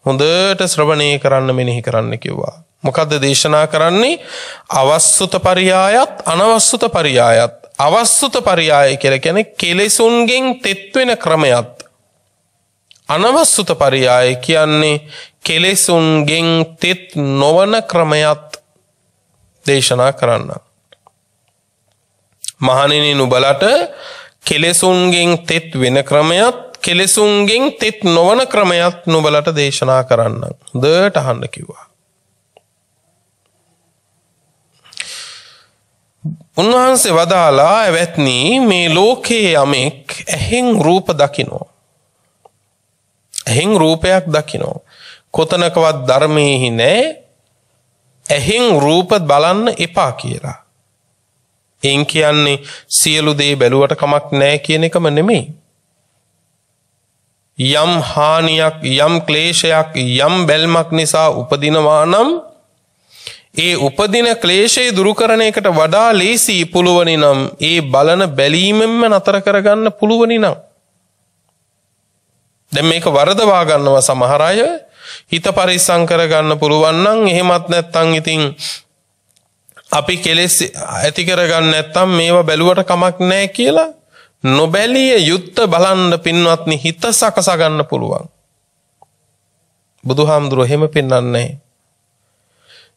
හොඳට ශ්‍රවණය කරන්න මෙනෙහි කරන්න කිව්වා. මොකද්ද දේශනා කරන්නේ? අවස්සුත පරියායත් අනවස්සුත පරියායත්. අවස්සුත පරියාය කියලා කියන්නේ කෙලෙසුන්ගෙන් තෙත් වෙන ක්‍රමයක්. අනවස්සුත පරියාය කියන්නේ කෙලෙසුන්ගෙන් තෙත් නොවන ක්‍රමයක් දේශනා කරන්න. මහණෙනි නුඹලට කෙලෙසුන්ගෙන් තෙත් වෙන ක්‍රමයක් කෙලෙසුන්ගෙන් තෙත් නොවන ක්‍රමයක් නුඹලට දේශනා කරන්න. හොඳට අහන්න කිව්වා. උන්වහන්සේ වදාලා ඇවැත්නි මේ ලෝකයේ යමෙක් ඇහෙන් රූප දකිනෝ. ඇහෙන් රූපයක් දකිනෝ. කොතනකවත් ධර්මයේහි නෑ ඇහෙන් රූප බලන්න එපා කියලා. එන් කියන්නේ සියලු දේ බැලුවට කමක් නෑ කියන එකම නෙමෙයි. යම් හානියක් යම් ක්ලේශයක් යම් බැල්මක් නිසා උපදිනවා නම් ඒ උපදින ක්ලේශය දුරු කරන එකට වඩා ලේසි පුළුවනි නම් ඒ බලන බැලීමෙන්ම නතර කරගන්න පුළුවනි නම් දැන් මේක වරදවා ගන්නවා සමහර අය හිත පරිස්සම් කරගන්න පුළුවන් නම් එහෙමත් නැත්නම් ඉතින් අපි කෙලෙස් ඇති කරගන්න නැත්නම් මේවා බැලුවට කමක් නැහැ කියලා නොබැලිය යුත්ත බලන්න පින්වත්නි හිත සකසා ගන්න පුළුවන්. බුදුහාමුදුරුවෝ එහෙම පෙන්වන්නේ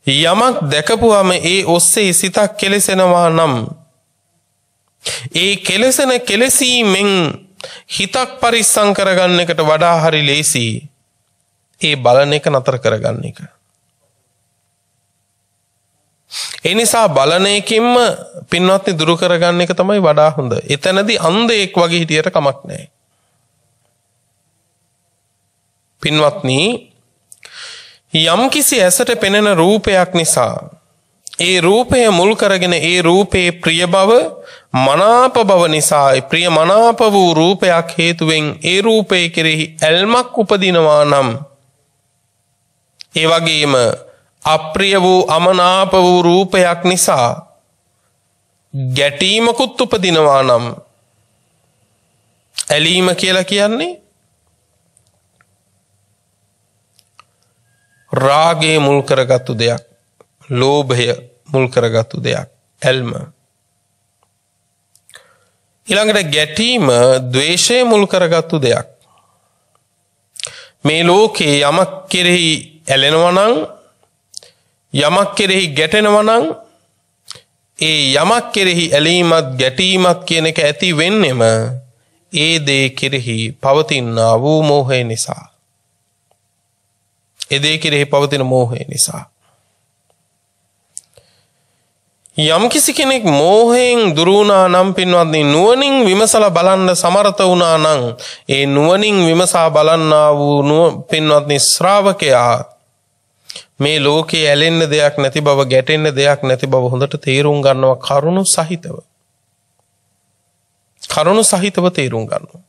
යමක් දැකපුවම ඒ ඔස්සේ සිතක් කෙලෙසෙනවා නම් ඒ කෙලෙසෙන කෙලෙසීමෙන් හිතක් පරිස්සම් කරගන්න එකට වඩා හරි ලේසි ඒ බලන එක නතර කරගන්න එක. ඒ නිසා බලන එකකින්ම පින්වත්නි දුරු කරගන්න එක තමයි වඩා හොඳ. එතනදී අන්ධයෙක් වගේ හිටියට කමක් නැහැ. පින්වත්නි යම් කිසි ඇසට පෙනෙන රූපයක් නිසා ඒ රූපය මුල් කරගෙන ඒ රූපේ ප්‍රිය බව මනාප බව නිසා ප්‍රිය මනාප වූ රූපයක් හේතුවෙන් ඒ රූපේ කෙරෙහි ඇල්මක් උපදිනවා නම් ඒ වගේම අප්‍රිය වූ අමනාප වූ රූපයක් නිසා ගැටීමකුත් උපදිනවා නම් ඇලීම කියලා කියන්නේ රාගය මුල් කරගත්තු දෙයක්, ලෝභය මුල් කරගත්තු දෙයක්, ඇල්ම. ඊළඟට ගැටීම ද්වේෂය මුල් කරගත්තු දෙයක්. මේ ලෝකේ යමක් කෙරෙහි ඇලෙනවා නම් යමක් කෙරෙහි ගැටෙනවා නම් ඒ යමක් කෙරෙහි ඇලීමත් ගැටීමත් කියන එක ඇති වෙන්නෙම ඒ දේ කෙරෙහි පවතිනා වූ මෝහය නිසා. ඒ දේ කෙරෙහි පවතින මෝහය නිසා. යම් කිසි කෙනෙක් මෝහයෙන් දුරු වුණා නම් පින්වත්නි නුවණින් විමසලා බලන්න සමර්ථ වුණා නම් ඒ නුවණින් විමසා බලන්නා වූ පින්වත්නි ශ්‍රාවකයා මේ ලෝකේ ඇලෙන්න දෙයක් නැති බව ගැටෙන්න දෙයක් නැති බව හොඳට තේරුම් ගන්නවා කරුණු සහිතව. කරුණු සහිතව තේරුම් ගන්නවා.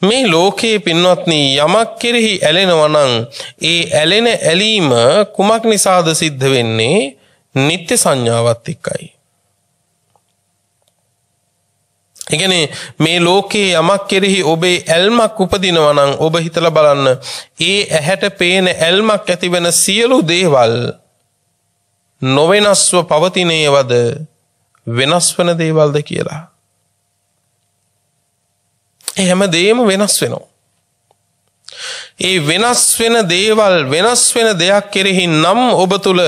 මේ ලෝකයේ පින්වත්නි යමක් කෙරෙහි ඇලෙනවා නම් ඒ ඇලෙන ඇලීම කුමක් නිසාද සිද්ධ වෙන්නේ? නිත්‍ය සංඥාවත් එක්කයි. ඒ කියන්නේ මේ ලෝකයේ යමක් කෙරෙහි ඔබේ ඇල්මක් උපදිනවා නම් ඔබ හිතලා බලන්න ඒ ඇහැට පේන ඇල්මක් ඇති වෙන සියලු දේවල් නොවෙනස්ව පවතිනේවද වෙනස් වෙන දේවල්ද කියලා. හැම දෙයක්ම වෙනස් වෙනවා. ඒ වෙනස් වෙන දේවල් වෙනස් වෙන දෙයක් කෙරෙහි නම් ඔබ තුල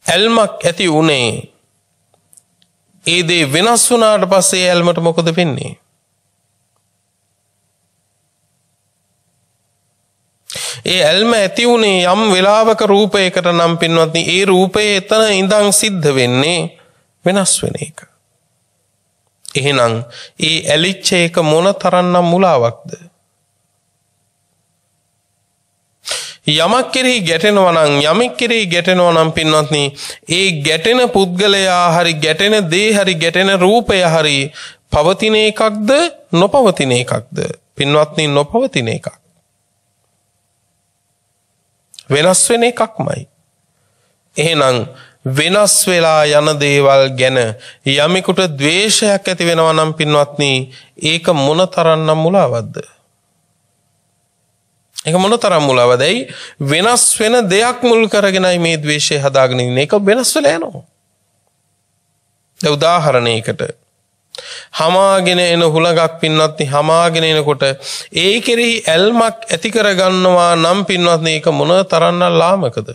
ඇල්මක් ඇති උනේ. ඒ දේ වෙනස් වුණාට පස්සේ ඇල්මට මොකද වෙන්නේ? ඒ ඇල්ම ඇති උනේ යම් වෙලාවක රූපයකට නම් පින්වත්නි ඒ රූපය එතන ඉඳන් සිද්ධ වෙන්නේ වෙනස් වෙන එක. එහෙනම් ඒ ඇලිච්ච එක මොන තරම්නම් මුලාවක්ද? යමක් කෙරෙහි ගැටෙනවා නම් යමෙක් කෙරෙහි ගැටෙනවා නම් පින්වත්නි ඒ ගැටෙන පුද්ගලයා හරි ගැටෙන දේ හරි ගැටෙන රූපය හරි පවතින එකක්ද නොපවතින එකක්ද? පින්වත්නි නොපවතින එකක්. වෙනස් වෙන එකක්මයි. එහෙනම් වෙනස් වෙලා යන දේවල් ගැන යමෙකුට ද්වේෂයක් ඇති වෙනවා නම් පින්වත්නි ඒක මොන තරම්නම් මුලාවක්ද? ඒක මොන තරම් මුලාවදයි? වෙනස් වෙන දෙයක් මුල් කරගෙනයි මේ ද්වේෂය හදාගෙන ඉන්නේ. ඒක වෙනස් වෙලා යනවා. දැන් උදාහරණයකට හමාගෙන එන හුලඟක් පින්වත්නි හමාගෙන එනකොට ඒ කෙරෙහි ඇල්මක් ඇති කරගන්නවා නම් පින්වත්නි ඒක මොන තරම්නම් ලාමකද?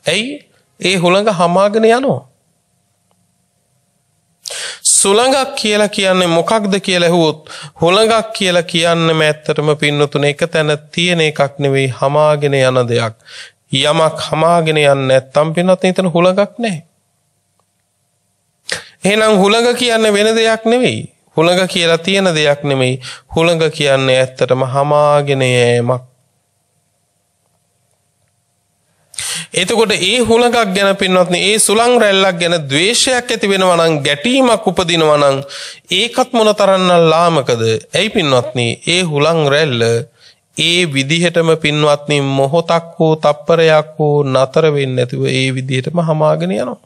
ඇයි? ඒ හුලඟ හමාගෙන යනවා. සුළඟක් කියලා කියන්නේ මොකක්ද කියලා ඇහුවොත් හුලඟක් කියලා කියන්නේ ඇත්තටම පින්නතුනේ එක තැන තියෙන එකක් නෙවෙයි හමාගෙන යන දෙයක්. යමක් හමාගෙන යන්නේ නැත්තම් පින්නත් එතන හුලඟක් නැහැ. එහෙනම් හුලඟ කියන්නේ වෙන දෙයක් නෙවෙයි. හුලඟ කියලා තියෙන දෙයක් නෙවෙයි. හුලඟ කියන්නේ ඇත්තටම හමාගෙන යෑමක්. එතකොට ඒ හුලඟක් ගැන පින්වත්නි ඒ සුළං රැල්ලක් ගැන ද්වේෂයක් ඇති වෙනවා නම් ගැටීමක් උපදිනවා නම් ඒකත් මොනතරම්නම් ලාමකද? ඇයි පින්වත්නි ඒ හුලං රැල්ල ඒ විදිහටම පින්වත්නි මොහොතක් හෝ තප්පරයක් හෝ නතර වෙන්නේ නැතුව ඒ විදිහටම හමාගෙන යනවා.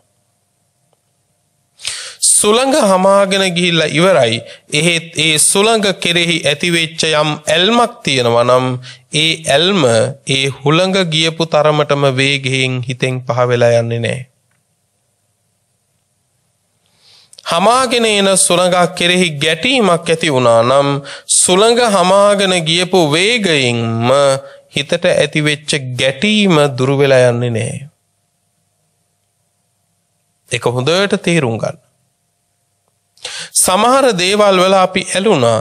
සුළඟ හමාගෙන ගිහිල්ලා ඉවරයි. එහෙත් ඒ සුළඟ කෙරෙහි ඇතිවෙච්ච යම් ඇල්මක් තියෙනවා නම් ඒ ඇල්ම ඒ හුළඟ ගියපු තරමටම වේගයෙන් හිතෙන් පහ වෙලා යන්නේ නැහැ. හමාගෙන එන සුළඟක් කෙරෙහි ගැටීමක් ඇති වුණා නම් සුළඟ හමාගෙන ගියපු වේගයෙන්ම හිතට ඇතිවෙච්ච ගැටීම දුරු වෙලා යන්නේ නැහැ. ඒක හොඳට තේරුම් ගන්න. සමහර දේවල් වල අපි ඇලුනා.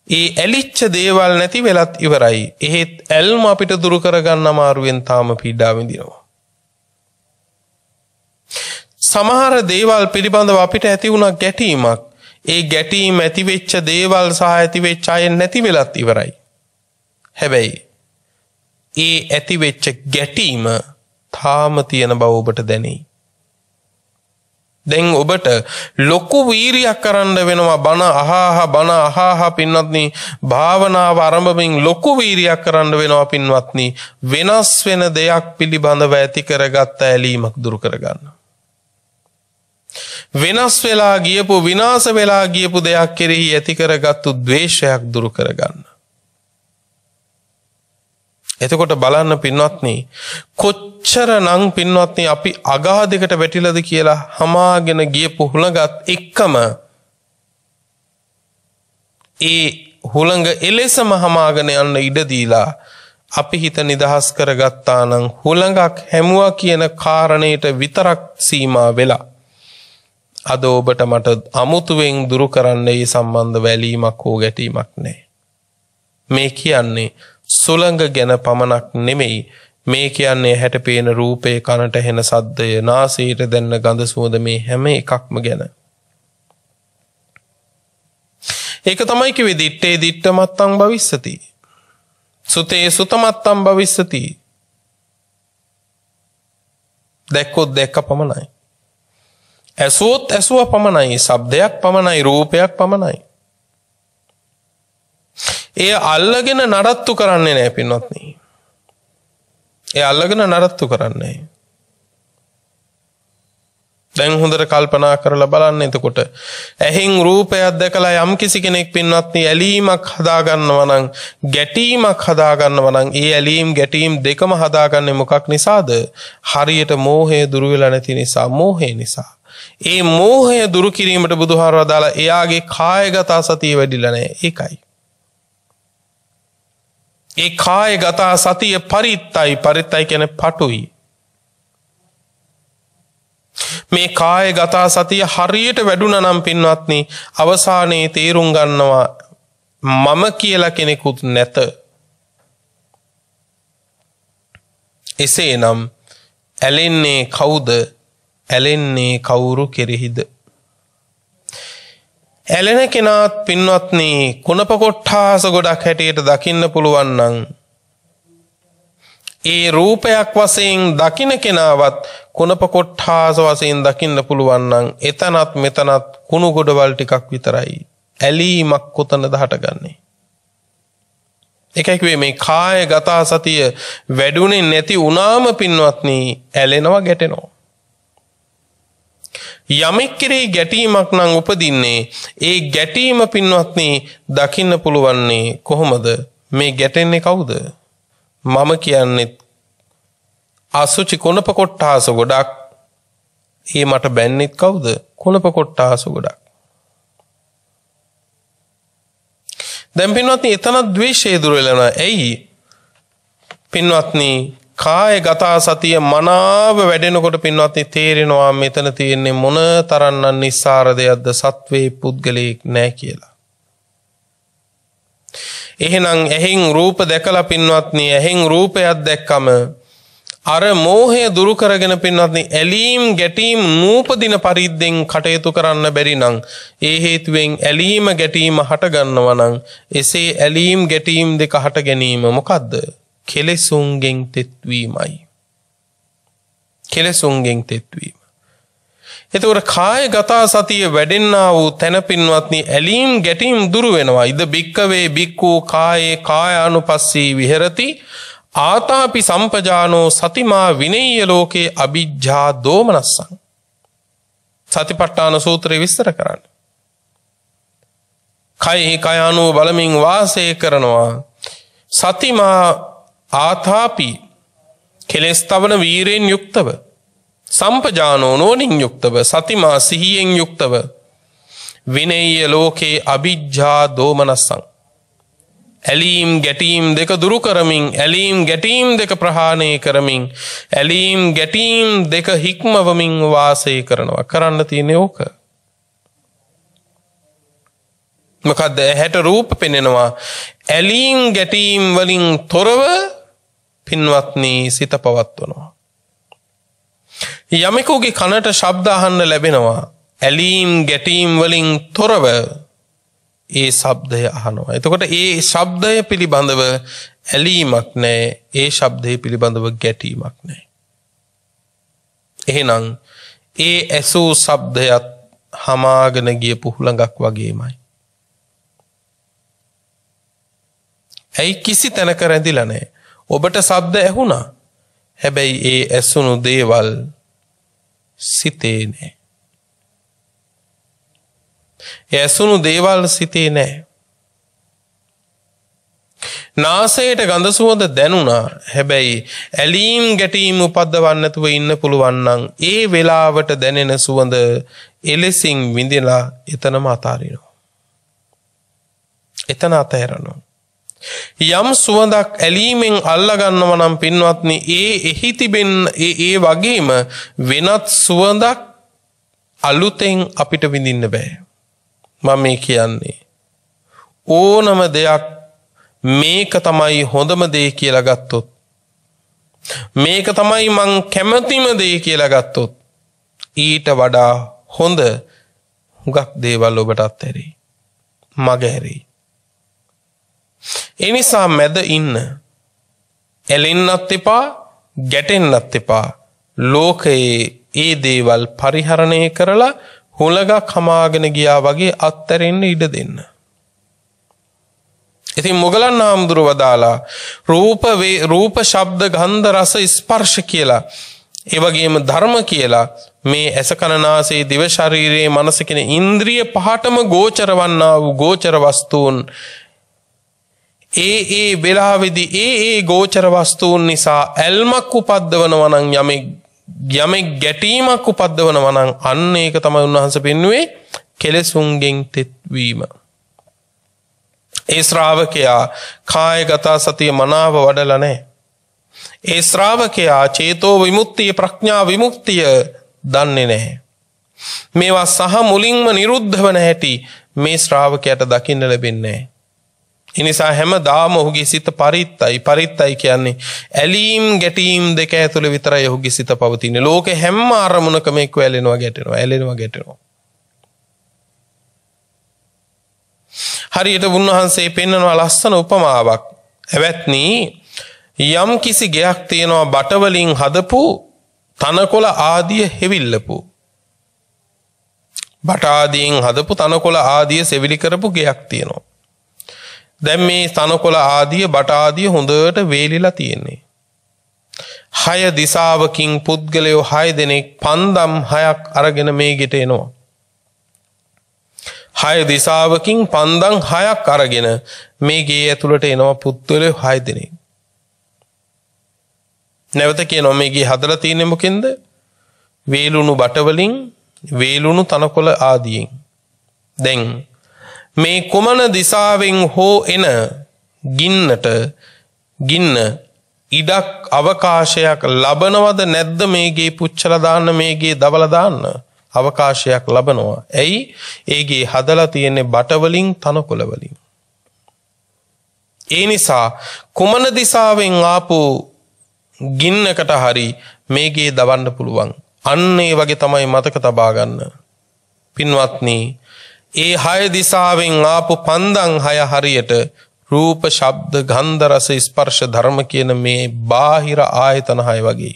ඒ ඇලිච්ච දේවල් නැති වෙලත් ඉවරයි. එහෙත් ඇල්ම අපිට දුරු කරගන්න අමාරුවෙන් තාම පීඩා විඳිනවා. සමහර දේවල් පිළිබඳව අපිට ඇති වුණා ගැටීමක්. ඒ ගැටීම ඇති වෙච්ච දේවල් සහ ඇති වෙච්ච අය නැති වෙලත් ඉවරයි. හැබැයි ඒ ඇති වෙච්ච ගැටීම තාම තියෙන බව ඔබට දැනෙයි. දැන් ඔබට ලොකු වීරියක් කරන්න වෙනවා බණ අහා පින්වත්නි භාවනාව ආරම්භමින් ලොකු වීරියක් කරන්න වෙනවා පින්වත්නි වෙනස් වෙන දෙයක් පිළිබඳව ඇති කරගත්ත ඇලීමක් දුරු කරගන්න. වෙනස් වෙලා ගියපු විනාශ වෙලා ගියපු දෙයක් කෙරෙහි ඇති කරගත්තු ද්වේෂයක් දුරු කරගන්න. එතකොට බලන්න පින්වත්නි කොච්චරනම් පින්වත්නි අපි අගාධයකට වැටිලාද කියලා හමාගෙන ගියපු හුළඟත් එක්කම ඒ හුළඟ එලෙසම හමාගෙන යන්න ඉඩ දීලා අපි හිත නිදහස් කරගත්තා නම් හුළඟක් හැමුවා කියන කාරණේට විතරක් සීමා වෙලා අද ඔබට මට අමුතුවෙන් දුරු කරන්න මේ සම්බන්ධ වැලීමක් හෝ ගැටීමක් නැහැ. මේ කියන්නේ සුළඟ ගැන පමණක් නෙමෙයි මේ කියන්නේ හැට පේන රූපේ කනට හෙන සද්දය නාසයට දැනෙන ගඳ සුවඳ මේ හැම එකක්ම ගැන. ඒක තමයි කිව්වේ දිත්තේ දිත්තමත්තං භවිස්සති. සුතේ සුතමත්තං භවිස්සති. දැක්කොත් දැක්ක පමණයි. ඇසුවොත් ඇසුව පමණයි. ශබ්දයක් පමණයි. රූපයක් පමණයි. ඒ අල්ලගෙන නඩත්තු කරන්නේ නැහැ පින්වත්නි. ඒ අල්ලගෙන නඩත්තු කරන්නේ. දැන් හොඳට කල්පනා කරලා බලන්න එතකොට ඇහෙන් රූපයක් දැකලා යම් කිසි කෙනෙක් පින්වත්නි ඇලීමක් හදා ගන්නවා නම් ගැටීමක් හදා ගන්නවා නම් ඒ ඇලීම් ගැටීම් දෙකම හදාගන්නේ මොකක් නිසාද? හරියට මෝහය දුරු වෙලා නැති නිසා. මෝහය නිසා. ඒ මෝහය දුරු කිරීමට බුදුහාරව දාලා එයාගේ කායගත සතිය වැඩිලා නැහැ. ඒකයි. ඒ කායගත සතිය පරිත්තයි කියන්නේ පටුයි. මේ කායගත සතිය හරියට වැඩුණා නම් පින්වත්නි අවසානයේ තේරුම් ගන්නවා මම කියලා කෙනෙකුත් නැත. එසේනම් ඇලෙන්නේ කවුද? ඇලෙන්නේ කවුරු කෙරෙහිද? ඇලෙන කෙනාත් පින්වත්නි කුණප කොට්ඨාස ගොඩක් හැටියට දකින්න පුළුවන් නම් ඒ රූපයක් වශයෙන් දකින්න කෙනාවත් කුණප කොට්ඨාස වශයෙන් දකින්න පුළුවන් නම් එතනත් මෙතනත් කුණු ගොඩවල් ටිකක් විතරයි. ඇලීමක් කොතනද හටගන්නේ? එකයි කිව්වේ මේ කායගත සතිය වැඩුණේ නැති වුණාම පින්වත්නි ඇලෙනවා ගැටෙනවා. යමෙක් කෙරෙහි ගැටීමක් නම් උපදින්නේ ඒ ගැටීම පින්වත්නි දකින්න පුළුවන්නේ කොහොමද? මේ ගැටෙන්නේ කවුද? මම කියන්නේ අසුචි කුණප කොට්ටාස ගොඩක්. ඒ මට බැන්නෙත් කවුද? කුණප කොට්ටාස ගොඩක්. දැන් පින්වත්නි එතන ද්වේෂය දුර වෙනවා. ඇයි? පින්වත්නි කායගත සතිය මනාව වැඩෙනකොට පින්වත්නි තේරෙනවා මෙතන තියෙන්නේ මොන තරම්නම් නිස්සාර දෙයක්ද, සත්වේ පුද්ගලයෙක් නැහැ කියලා. එහෙනම් ඇහෙන් රූප දැකලා පින්වත්නි ඇහෙන් රූපයක් දැක්කම අර මෝහය දුරු කරගෙන පින්වත්නි ඇලීම් ගැටීම් නූපදින පරිද්දෙන් කටයුතු කරන්න බැරි නම් ඒ හේතුවෙන් ඇලීම ගැටීම හට ගන්නවා නම් එසේ ඇලීම් ගැටීම් දෙක හට ගැනීම මොකද්ද? කෙලෙසුන්ගෙන් තෙත්වීමයි. කෙලෙසුන්ගෙන් තෙත්වීම. එතකොට කායගත සතිය වැඩෙන්නා වූ තැන පින්වත්නි ඇලීම් ගැටීම් දුරු වෙනවා. ඉද බික්කවේ බික්කු කායේ කායානුපස්සී විහෙරති ආතාපි සම්පජානෝ සතිමා විනේය ලෝකේ අවිජ්ජා දෝමනස්සං. සතිපට්ඨාන සූත්‍රය විස්තර කරන්නේ. කයෙහි කයානුව බලමින් වාසය කරනවා. සතිමා ආතාපි කෙලෙස් තවන වීරයෙන් යුක්තව, සම්පජානෝ නෝනින් යුක්තව, සතිමා සිහියෙන් යුක්තව, විනේය ලෝකේ අවිජ්ජා දෝමනස්සං. ඇලීම් ගැටීම් දෙක දුරු කරමින්, ඇලීම් ගැටීම් දෙක ප්‍රහාණය කරමින්, ඇලීම් ගැටීම් දෙක හික්මවමින් වාසය කරනවා. කරන්න තියෙන්නේ ඕක. මොකද්ද? ඇහැට රූප පෙනෙනවා. ඇලීම් ගැටීම් වලින් තොරව පින්වත්නි සිත පවත්වනවා. යමෙකුගේ කනට ශබ්ද අහන්න ලැබෙනවා. ඇලීම් ගැටීම් වලින් තොරව ඒ ශබ්දය අහනවා. එතකොට ඒ ශබ්දය පිළිබඳව ඇලීමක් නැහැ. ඒ ශබ්දය පිළිබඳව ගැටීමක් නැහැ. එහෙනම් ඒ ඇසූ ශබ්දයත් හමාගෙන ගියපු හුළඟක් වගේමයි. ඇයි? කිසි තැනක රැඳිලා නැහැ. ඔබට ශබ්ද ඇහුණා. හැබැයි ඒ ඇසුණු දේවල් සිතේ නැහැ. ඇසුණු දේවල් සිතේ නැහැ. නාසයට ගඳ සුවඳ දැනුණා. හැබැයි ඇලීම් ගැටීම් උපද්දවන්න නැතුව ඉන්න පුළුවන් නම් ඒ වෙලාවට දැනෙන සුවඳ එලෙසින් විඳලා එතනම අතාරිනවා. එතන අතහැරනවා. යම් සුවඳක් ඇලීමෙන් අල්ලගන්නව නම් පින්වත්නි එහි තිබෙන ඒ වගේම වෙනත් සුවඳක් අලුතෙන් අපිට විඳින්න බෑ. මම මේ කියන්නේ ඕනම දෙයක් මේක තමයි හොඳම දේ කියලා ගත්තොත්, මේක තමයි මං කැමතිම දේ කියලා ගත්තොත් ඊට වඩා හොඳ හුඟක් දේවල් ඔබට අත්හැරෙයි, මගහැරෙයි. ඒ නිසා මැද ඉන්න. ඇලෙන්නත් එපා, ගැටෙන්නත් එපා. ලෝකයේ ඒ දේවල් පරිහරණය කරලා හුලඟක් හමාගෙන ගියා වගේ අත්හැරෙන්න ඉඩ දෙන්න. ඉතින් මොගලන් හාමුදුරුවෝ වදාලා රූප ශබ්ද ගන්ධ රස ස්පර්ශ කියලා, ඒ වගේම ධර්ම කියලා මේ ඇස කන නාසය දිව ශරීරයේ මනස කියන ඉන්ද්‍රිය පහටම ගෝචර වන්නා වූ ගෝචර වස්තුන් ඒ වෙලාවේදී ඒ ගෝචර වස්තුන් නිසා ඇල්මක් උපද්දවනවා නම් යමෙක් ගැටීමක් උපද්දවනවා නම් අන්න ඒක තමයි උන්වහන්සේ පෙන්වුවේ කෙලෙසුන්ගෙන් තෙත්වීම. ඒ ශ්‍රාවකයා කායගත සතිය මනාව වඩලා නැහැ. ඒ ශ්‍රාවකයා චේතෝ විමුක්තිය ප්‍රඥා විමුක්තිය දන්නේ නැහැ. මේවා සහ මුලින්ම නිරුද්ධ වන හැටි මේ ශ්‍රාවකයාට දකින්න ලැබෙන්නේ නැහැ. ඒ නිසා හැමදාම ඔහුගේ සිත පරිත්තයි. පරිත්තයි කියන්නේ ඇලීම් ගැටීම් දෙක ඇතුළේ විතරයි ඔහුගේ සිත පවතින්නේ. ලෝකේ හැම අරමුණකම එක්ක ඇලෙනවා ගැටෙනවා ඇලෙනවා ගැටෙනවා. හරියට උන්වහන්සේ පෙන්වනවා ලස්සන උපමාවක්. එවත්නි යම් කිසි ගයක් තියෙනවා බට වලින් හදපු තනකොළ ආදිය හෙවිල්ලපු. බට ආදියෙන් හදපු තනකොළ ආදිය සෙවිලි කරපු ගයක් තියෙනවා. දැන් මේ තනකොළ ආදිය බට ආදිය හොඳට වේලිලා තියෙන්නේ. 6 දිසාවකින් පුද්ගලයෝ 6 දෙනෙක් පන්දම් 6ක් අරගෙන මේ ගෙට එනවා. 6 දිසාවකින් පන්දම් 6ක් අරගෙන මේ ගේ ඇතුළට එනවා පුද්ගලයෝ 6 දෙනෙක්. නැවත කියනවා මේ ගේ හදලා තියෙන්නේ මොකෙන්ද? වේලුණු බට වලින් වේලුණු තනකොළ ආදියෙන්. දැන් මේ කුමන දිසාවෙන් හෝ එන ගින්න ඉඩක් අවකාශයක් ලබනවද නැද්ද? මේගේ පුච්චලා දාන්න මේගේ දවලා දාන්න අවකාශයක් ලබනවා. ඇයි? ඒගේ හදලා තියෙන්නේ බට වලින් තනකොළ වලින්. ඒ නිසා කුමන දිසාවෙන් ආපු ගින්නකට හරි මේගේ දවන්න පුළුවන්. අන්න ඒ වගේ තමයි මතක තබා ගන්න. පින්වත්නි, ඒ 6 දිසාවෙන් ආපු පන්දම් 6 හරියට රූප, ශබ්ද, ගන්ධ, රස, ස්පර්ශ, ධර්ම කියන මේ බාහිර ආයතන 6 වගේ.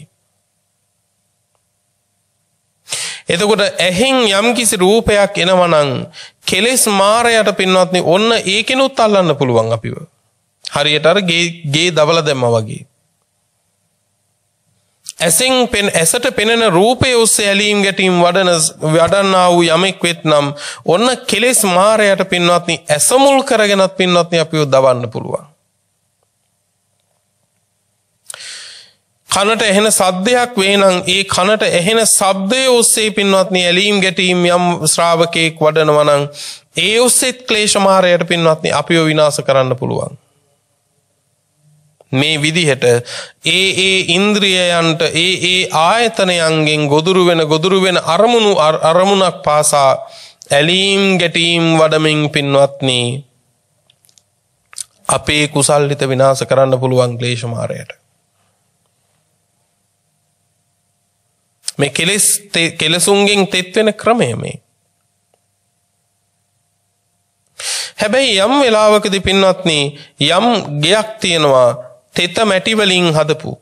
එතකොට ඇහෙන් යම් කිසි රූපයක් එනවා නම් කෙලෙස් මාරයට පින්වත්නි ඔන්න ඒකිනුත් අල්ලන්න පුළුවන් අපිව. හරියට අර ගේ දවලා දැම්මා වගේ. ඇසට පෙනෙන රූපය ඔස්සේ ඇලීම් ගැටීම් වඩන්නා වූ යමෙක් වෙත්නම් ඔන්න කෙලෙස් මාරයට පින්වත්නි ඇස මුල් කරගෙනත් පින්වත්නි අපිව දවන්න පුළුවන්. කනට ඇහෙන සද්දයක් වේ නම් ඒ කනට ඇහෙන ශබ්දය ඔස්සේ පින්වත්නි ඇලීම් ගැටීම් යම් ශ්‍රාවකෙක් වඩනවා නම් ඒ ඔස්සේත් ක්ලේශ මාරයට පින්වත්නි අපිව විනාශ කරන්න පුළුවන්. මේ විදිහට ඒ ඉන්ද්‍රියයන්ට ඒ ආයතනයන්ගෙන් ගොදුරු වෙන අරමුණක් පාසා ඇලීම් ගැටීම් වඩමින් පින්වත්නි අපේ කුසල්ලිත විනාශ කරන්න පුළුවන් ක්ලේශ මාරයට. මේ කෙලසුන්ගෙන් තෙත් වෙන ක්‍රමය මේ. හැබැයි යම් වෙලාවකදී පින්වත්නි යම් ගයක් තියෙනවා තෙත මැටි වලින් හදපු.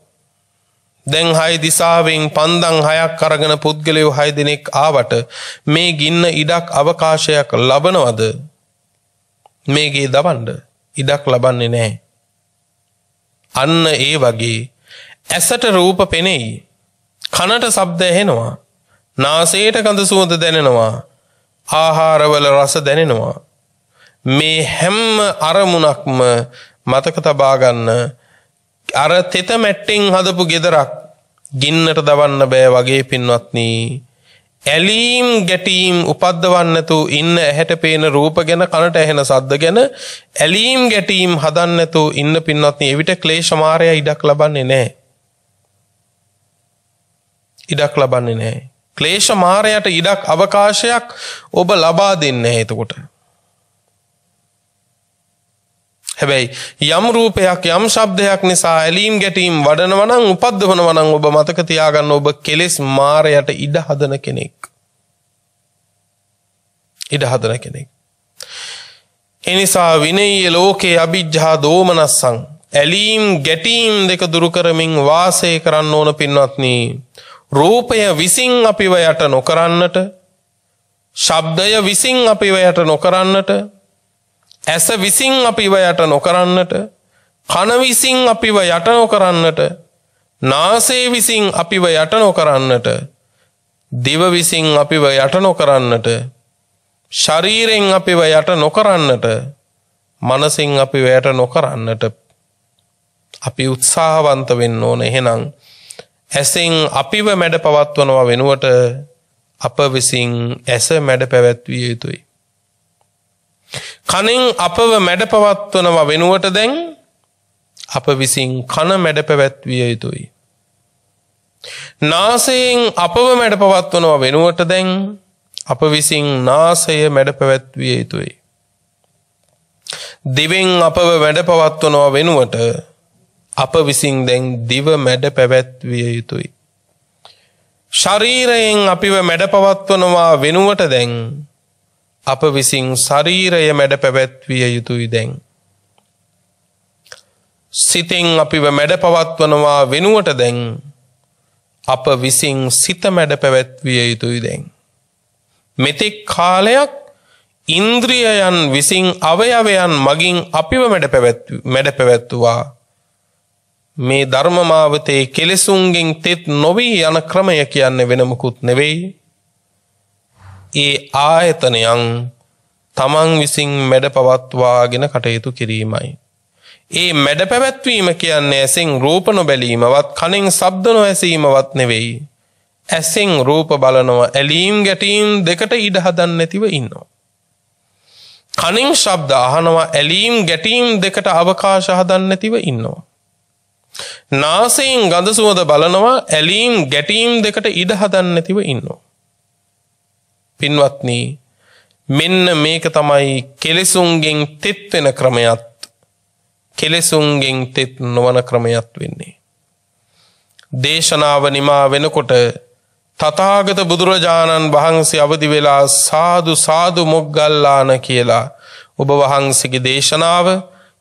දැන් 6 දිසාවෙන් පන්දම් 6ක් අරගෙන පුද්ගලයෝ 6 දෙනෙක් ආවට මේ ගින්න ඉඩක් අවකාශයක් ලබනවද? මේගේ දවන්න ඉඩක් ලබන්නේ නැහැ. අන්න ඒ වගේ ඇසට රූප පෙනෙයි, කනට ශබ්ද ඇහෙනවා, නාසයට ගඳ සුවඳ දැනෙනවා, ආහාරවල රස දැනෙනවා. මේ හැම අරමුණක්ම මතක තබා ගන්න අර තෙත මැට්ටෙන් හදපු ගෙදරක් ගින්නට දවන්න බෑ වගේ පින්වත්නි. ඇලීම් ගැටීම් උපද්දවන්න නැතුව ඉන්න ඇහැට පේන රූප ගැන කනට ඇහෙන ශබ්ද ගැන ඇලීම් ගැටීම් හදන්න නැතුව ඉන්න පින්වත්නි එවිට ක්ලේශ මාරය ඉඩක් ලබන්නේ නැහැ. ඉඩක් ලබන්නේ නැහැ. ක්ලේශ මාරයට ඉඩක් අවකාශයක් ඔබ ලබා දෙන්නේ නැහැ එතකොට. හැබැයි යම් රූපයක් යම් ශබ්දයක් නිසා ඇලීම් ගැටීම් වඩනවා නම් උපද්දවනවා නම් ඔබ මතක තියාගන්න ඔබ කෙලෙස් මාරයට ඉඩ හදන කෙනෙක්. ඉඩ හදන කෙනෙක්. ඒ නිසා විනය්‍ය ලෝකේ අවිජ්ජා දෝමනස්සං ඇලීම් ගැටීම් දෙක දුරු කරමින් වාසය කරන්න ඕන පින්වත්නි. රූපය විසින් අපිව යට නොකරන්නට, ශබ්දය විසින් අපිව යට නොකරන්නට, ඇස විසින් අපිව යට නොකරන්නට, කන විසින් අපිව යට නොකරන්නට, නාසය විසින් අපිව යට නොකරන්නට, දිව විසින් අපිව යට නොකරන්නට, ශරීරයෙන් අපිව යට නොකරන්නට, මනසින් අපිව යට නොකරන්නට අපි උත්සාහවන්ත වෙන්න ඕන. එහෙනම් ඇසෙන් අපිව මැඩ පවත්වනවා වෙනුවට අප විසින් ඇස මැඩ පැවැත්විය යුතුයි. කනෙන් අපව මැඩ පවත්වනවා වෙනුවට දැන් අප විසින් කන මැඩ පැවැත්විය යුතුයි. නාසයෙන් අපව මැඩ පවත්වනවා වෙනුවට දැන් අප විසින් නාසය මැඩ පැවැත්විය යුතුයි. දිවෙන් අපව මැඩ පවත්වනවා වෙනුවට අප විසින් දැන් දිව මැඩ පැවැත්විය යුතුයි. ශරීරයෙන් අපිව මැඩ පවත්වනවා වෙනුවට දැන් අප විසින් ශරීරය මැඩ පැවැත්විය යුතුයි දැන්. සිතෙන් අපිව මැඩ පවත්වනවා වෙනුවට දැන් අප විසින් සිත මැඩ පැවැත්විය යුතුයි දැන්. මෙතෙක් කාලයක් ඉන්ද්‍රියයන් විසින් අවයවයන් මගින් අපිව මැඩ පැවැත්තුවා. මේ ධර්ම මාවතේ කෙලෙසුන්ගෙන් තෙත් නොවී යන ක්‍රමය කියන්නේ වෙන මොකුත් නෙවෙයි. ඒ ආයතනයන් තමන් විසින් මැඩ පවත්වාගෙන කටයුතු කිරීමයි. ඒ මැඩ පැවැත්වීම කියන්නේ ඇසෙන් රූප නොබැලීමවත් කනෙන් ශබ්ද නොඇසීමවත් නෙවෙයි. ඇසෙන් රූප බලනවා ඇලීම් ගැටීම් දෙකට ඉඩ හදන්න නැතිව ඉන්නවා. කනෙන් ශබ්ද අහනවා ඇලීම් ගැටීම් දෙකට අවකාශ හදන්න නැතිව ඉන්නවා. නාසයෙන් ගඳ සුවඳ බලනවා ඇලීම් ගැටීම් දෙකට ඉඩ හදන්න නැතිව ඉන්නවා. පින්වත්නි මෙන්න මේක තමයි කෙලෙසුන්ගෙන් තෙත් වෙන ක්‍රමයක්. කෙලෙසුන්ගෙන් තෙත් නොවන ක්‍රමයක් වෙන්නේ. දේශනාව නිමා වෙනකොට තථාගත බුදුරජාණන් වහන්සේ අවදි වෙලා සාදු සාදු මොග්ගල්ලාන කියලා ඔබ වහන්සේගේ දේශනාව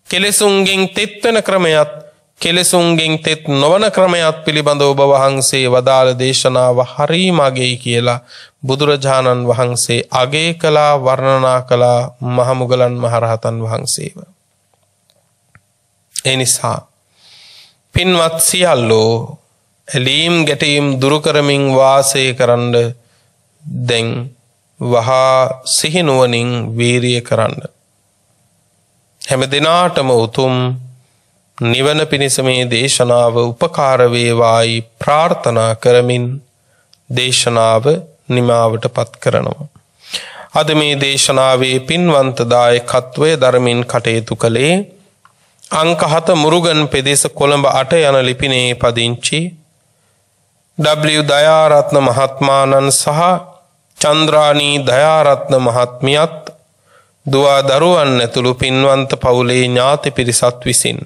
කෙලෙසුන්ගෙන් තෙත් වෙන ක්‍රමයක් කෙලෙසුන්ගෙන් තෙත් නොවන ක්‍රමයක් පිළිබඳව ඔබ වහන්සේ වදාළ දේශනාව හරිම අගයි කියලා බුදුරජාණන් වහන්සේ අගය කළා වර්ණනා කළා මහමුගලන් මහරහතන් වහන්සේව. ඒ නිසා පින්වත් සියල්ලෝ ඇලීම් ගැටීම් දුරු කරමින් වාසය කරන්න දැන් වහා සිහිනුවණින් වීරිය කරන්න. හැම දිනාටම උතුම් නිවන පිණිස මේ දේශනාව උපකාර වේවායි ප්‍රාර්ථනා කරමින් දේශනාව නිමාවට පත් කරනවා. අද මේ දේශනාවේ පින්වන්ත දායකත්වය දරමින් කටයුතු කළේ අංක 7 මුරුගන් පෙදෙස කොළඹ 8 යන ලිපිනේ පදිංචි W දයාරත්න මහත්මාණන් සහ චන්ද්‍රානී දයාරත්න මහත්මියත් දුවා දරුවන් ඇතුළු පින්වන්ත පවුලේ ඥාති පිරිසත් විසින්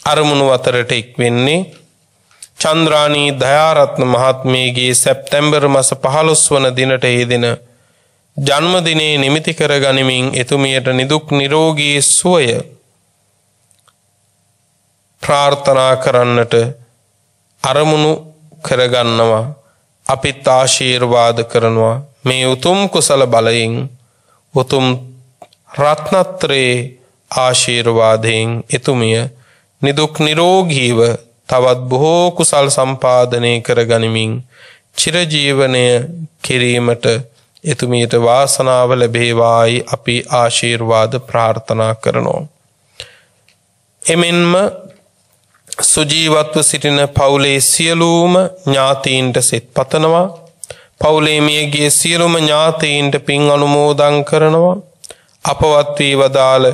අරමුණු අතරට එක්වෙන්නේ චන්ද්‍රානී දයාරත්න මහත්මියගේ සැප්තැම්බර් මාස 15 වන දිනට යෙදෙන ජන්මදිනයේ නිමිති කර ගනිමින් එතුමියට නිදුක් නිරෝගී සුවය ප්‍රාර්ථනා කරන්නට අරමුණු කරගන්නවා. අපිත් ආශිර්වාද කරනවා මේ උතුම් කුසල බලයෙන් උතුම් රත්නත්‍රයේ ආශිර්වාදයෙන් එතුමිය නිදුක් නිරෝගීව තවත් බොහෝ කුසල් සම්පාදනය කරගනිමින් චිරජීවනය කිරීමට එතුමියට වාසනාව ලැබේවායි අපි ආශිර්වාද ප්‍රාර්ථනා කරනවා. එමෙන්ම සුජීවත්ව සිටින පවුලේ සියලුම ඥාතීන්ට සෙත් පතනවා. පවුලේ මියගිය සියලුම ඥාතීන්ට පින් අනුමෝදන් කරනවා. අපවත් වී වදාළ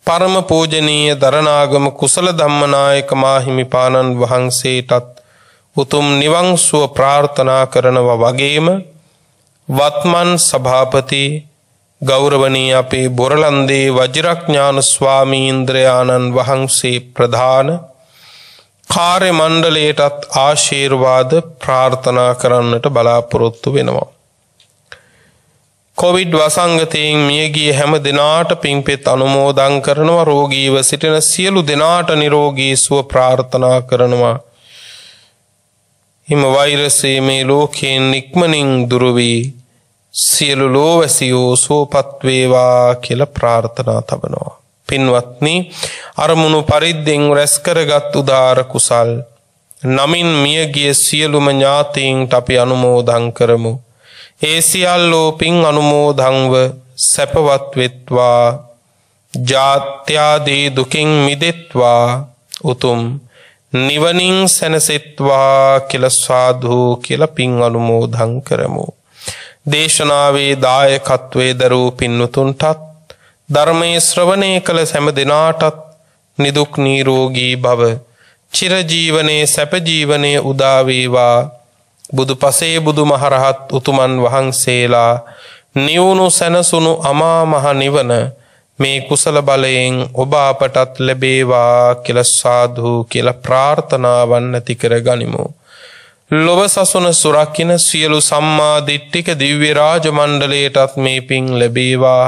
පරම පූජනීය දරණාගම කුසල ධම්මනායක මාහිමිපාණන් වහන්සේටත් උතුම් නිවන් සුව ප්‍රාර්ථනා කරනවා වගේම වත්මන් සභාපති ගෞරවනීය අපේ බොරලන්දේ වජිරඥාන ස්වාමීන්ද්‍රයාණන් වහන්සේ ප්‍රධාන කාර්ය මණ්ඩලයටත් ආශිර්වාද ප්‍රාර්ථනා කරන්නට බලාපොරොත්තු වෙනවා. කොවිඩ් වසංගතයෙන් මියගිය හැම දිනාට පින්පෙත් අනුමෝදන් කරනවා. රෝගීව සිටින සියලු දිනාට නිරෝගී සුව ප්‍රාර්ථනා කරනවා. හිම වෛරසයේ මේ ලෝකයෙන් ඉක්මනින් දුරු වී සියලු ලෝවැසියෝ සුවපත් වේවා කියලා ප්‍රාර්ථනා තබනවා. පින්වත්නි අරමුණු පරිද්දෙන් රැස් කරගත් උදාර කුසල් නමින් මියගිය සියලුම ඥාතීන්ට අපි අනුමෝදන් කරමු. ඒ සියල්ලෝ පින් අනුමෝදන්ව සැපවත් වෙත්වා ජාත්‍යාදී දුකින් මිදෙත්වා උතුම් නිවනින් සැනසෙත්වා කියලා සාදු කියලා පින් අනුමෝදන් කරමු. දේශනාවේ දායකත්වයේ දරූ පින්වතුන්ටත් ධර්මයේ ශ්‍රවණය කළ සෑම දිනාටත් නිදුක් නිරෝගී භව චිරජීවනයේ සැප ජීවනයේ උදා වේවා. බුදුපසේ බුදුමහරහත් උතුමන් වහන්සේලා නිවුණු සැනසුණු අමා මහ නිවන මේ කුසල බලයෙන් ඔබ අපටත් ලැබේවා කියලා සාදු කියලා ප්‍රාර්ථනාවන් ඇති කර ගනිමු. ලොව සසුන සුරකින්න සියලු සම්මා දිට්ඨික දිව්‍ය රාජ මණ්ඩලයටත් මේ පිං ලැබේවා.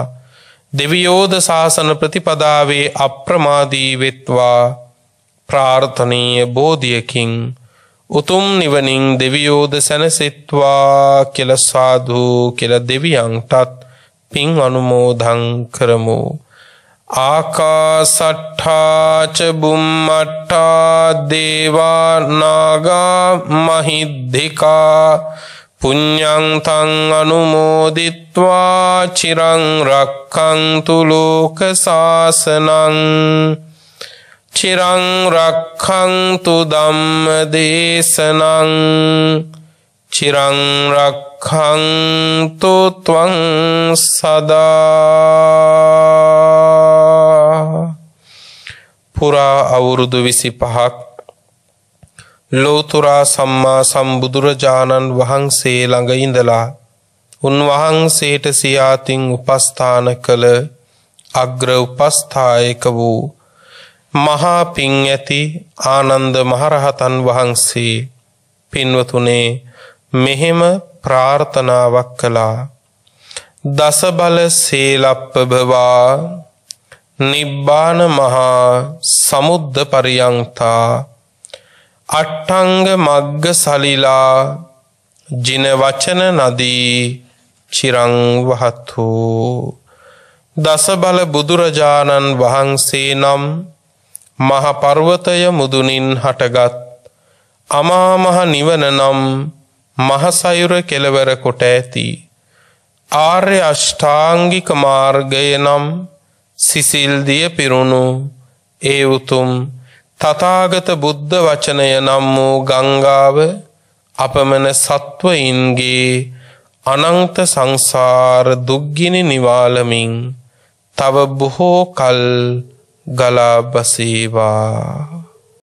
දෙවියෝද ශාසන ප්‍රතිපදාවේ අප්‍රමාදී වෙත්වා. ප්‍රාර්ථනීය බෝධියකින් උතුම් නිවනින් දෙවියෝද සැනසෙත්වා කියලා සාදු කියලා දෙවියන්ටත් පින් අනුමෝදන් කරමු. ආකාසට්ඨා ච බුම්මට්ඨා දේවා නාග මහිද්దికා පුඤ්ඤං තං අනුමෝදිත්වා චිරං රක්ඛන්තු ලෝක සාසනං චිරං රක්ඛන්තු ධම්ම දේශනං චිරං රක්ඛන්තු ත්වං සදා. පුරා අවුරුදු 25ක් ලෝතුරා සම්මා සම්බුදුරජාණන් වහන්සේ ළඟ ඉඳලා උන්වහන්සේට සියාතින් උපස්ථාන කළ අග්‍ර උපස්ථායක වූ මහා පිං ඇති ආනන්ද මහරහතන් වහන්සේ පින්වතුනේ මෙහෙම ප්‍රාර්ථනාවක් කළා. දස බල සීලප්පභවා නිබ්බාන මහා සමුද්ද පරියංතා අට්ඨංග මග්ග සලිලා ජින වචන නදී චිරං වහතු. දස බල බුදුරජාණන් වහන්සේ නම් මහ පර්වතය මුදුනින් හටගත් අමා මහ නිවන නම් මහ සයුර කෙළවර කොට ඇති ආර්ය අෂ්ටාංගික මාර්ගය නම් සිසිල් දිය පිරුණු ඒ උතුම් තථාගත බුද්ධ වචනය නම් වූ ගංගාව අපමණ සත්වයින්ගේ අනන්ත සංසාර දුක්ගිනි නිවාලමින් තව බොහෝ කල් ගලා බසීවා.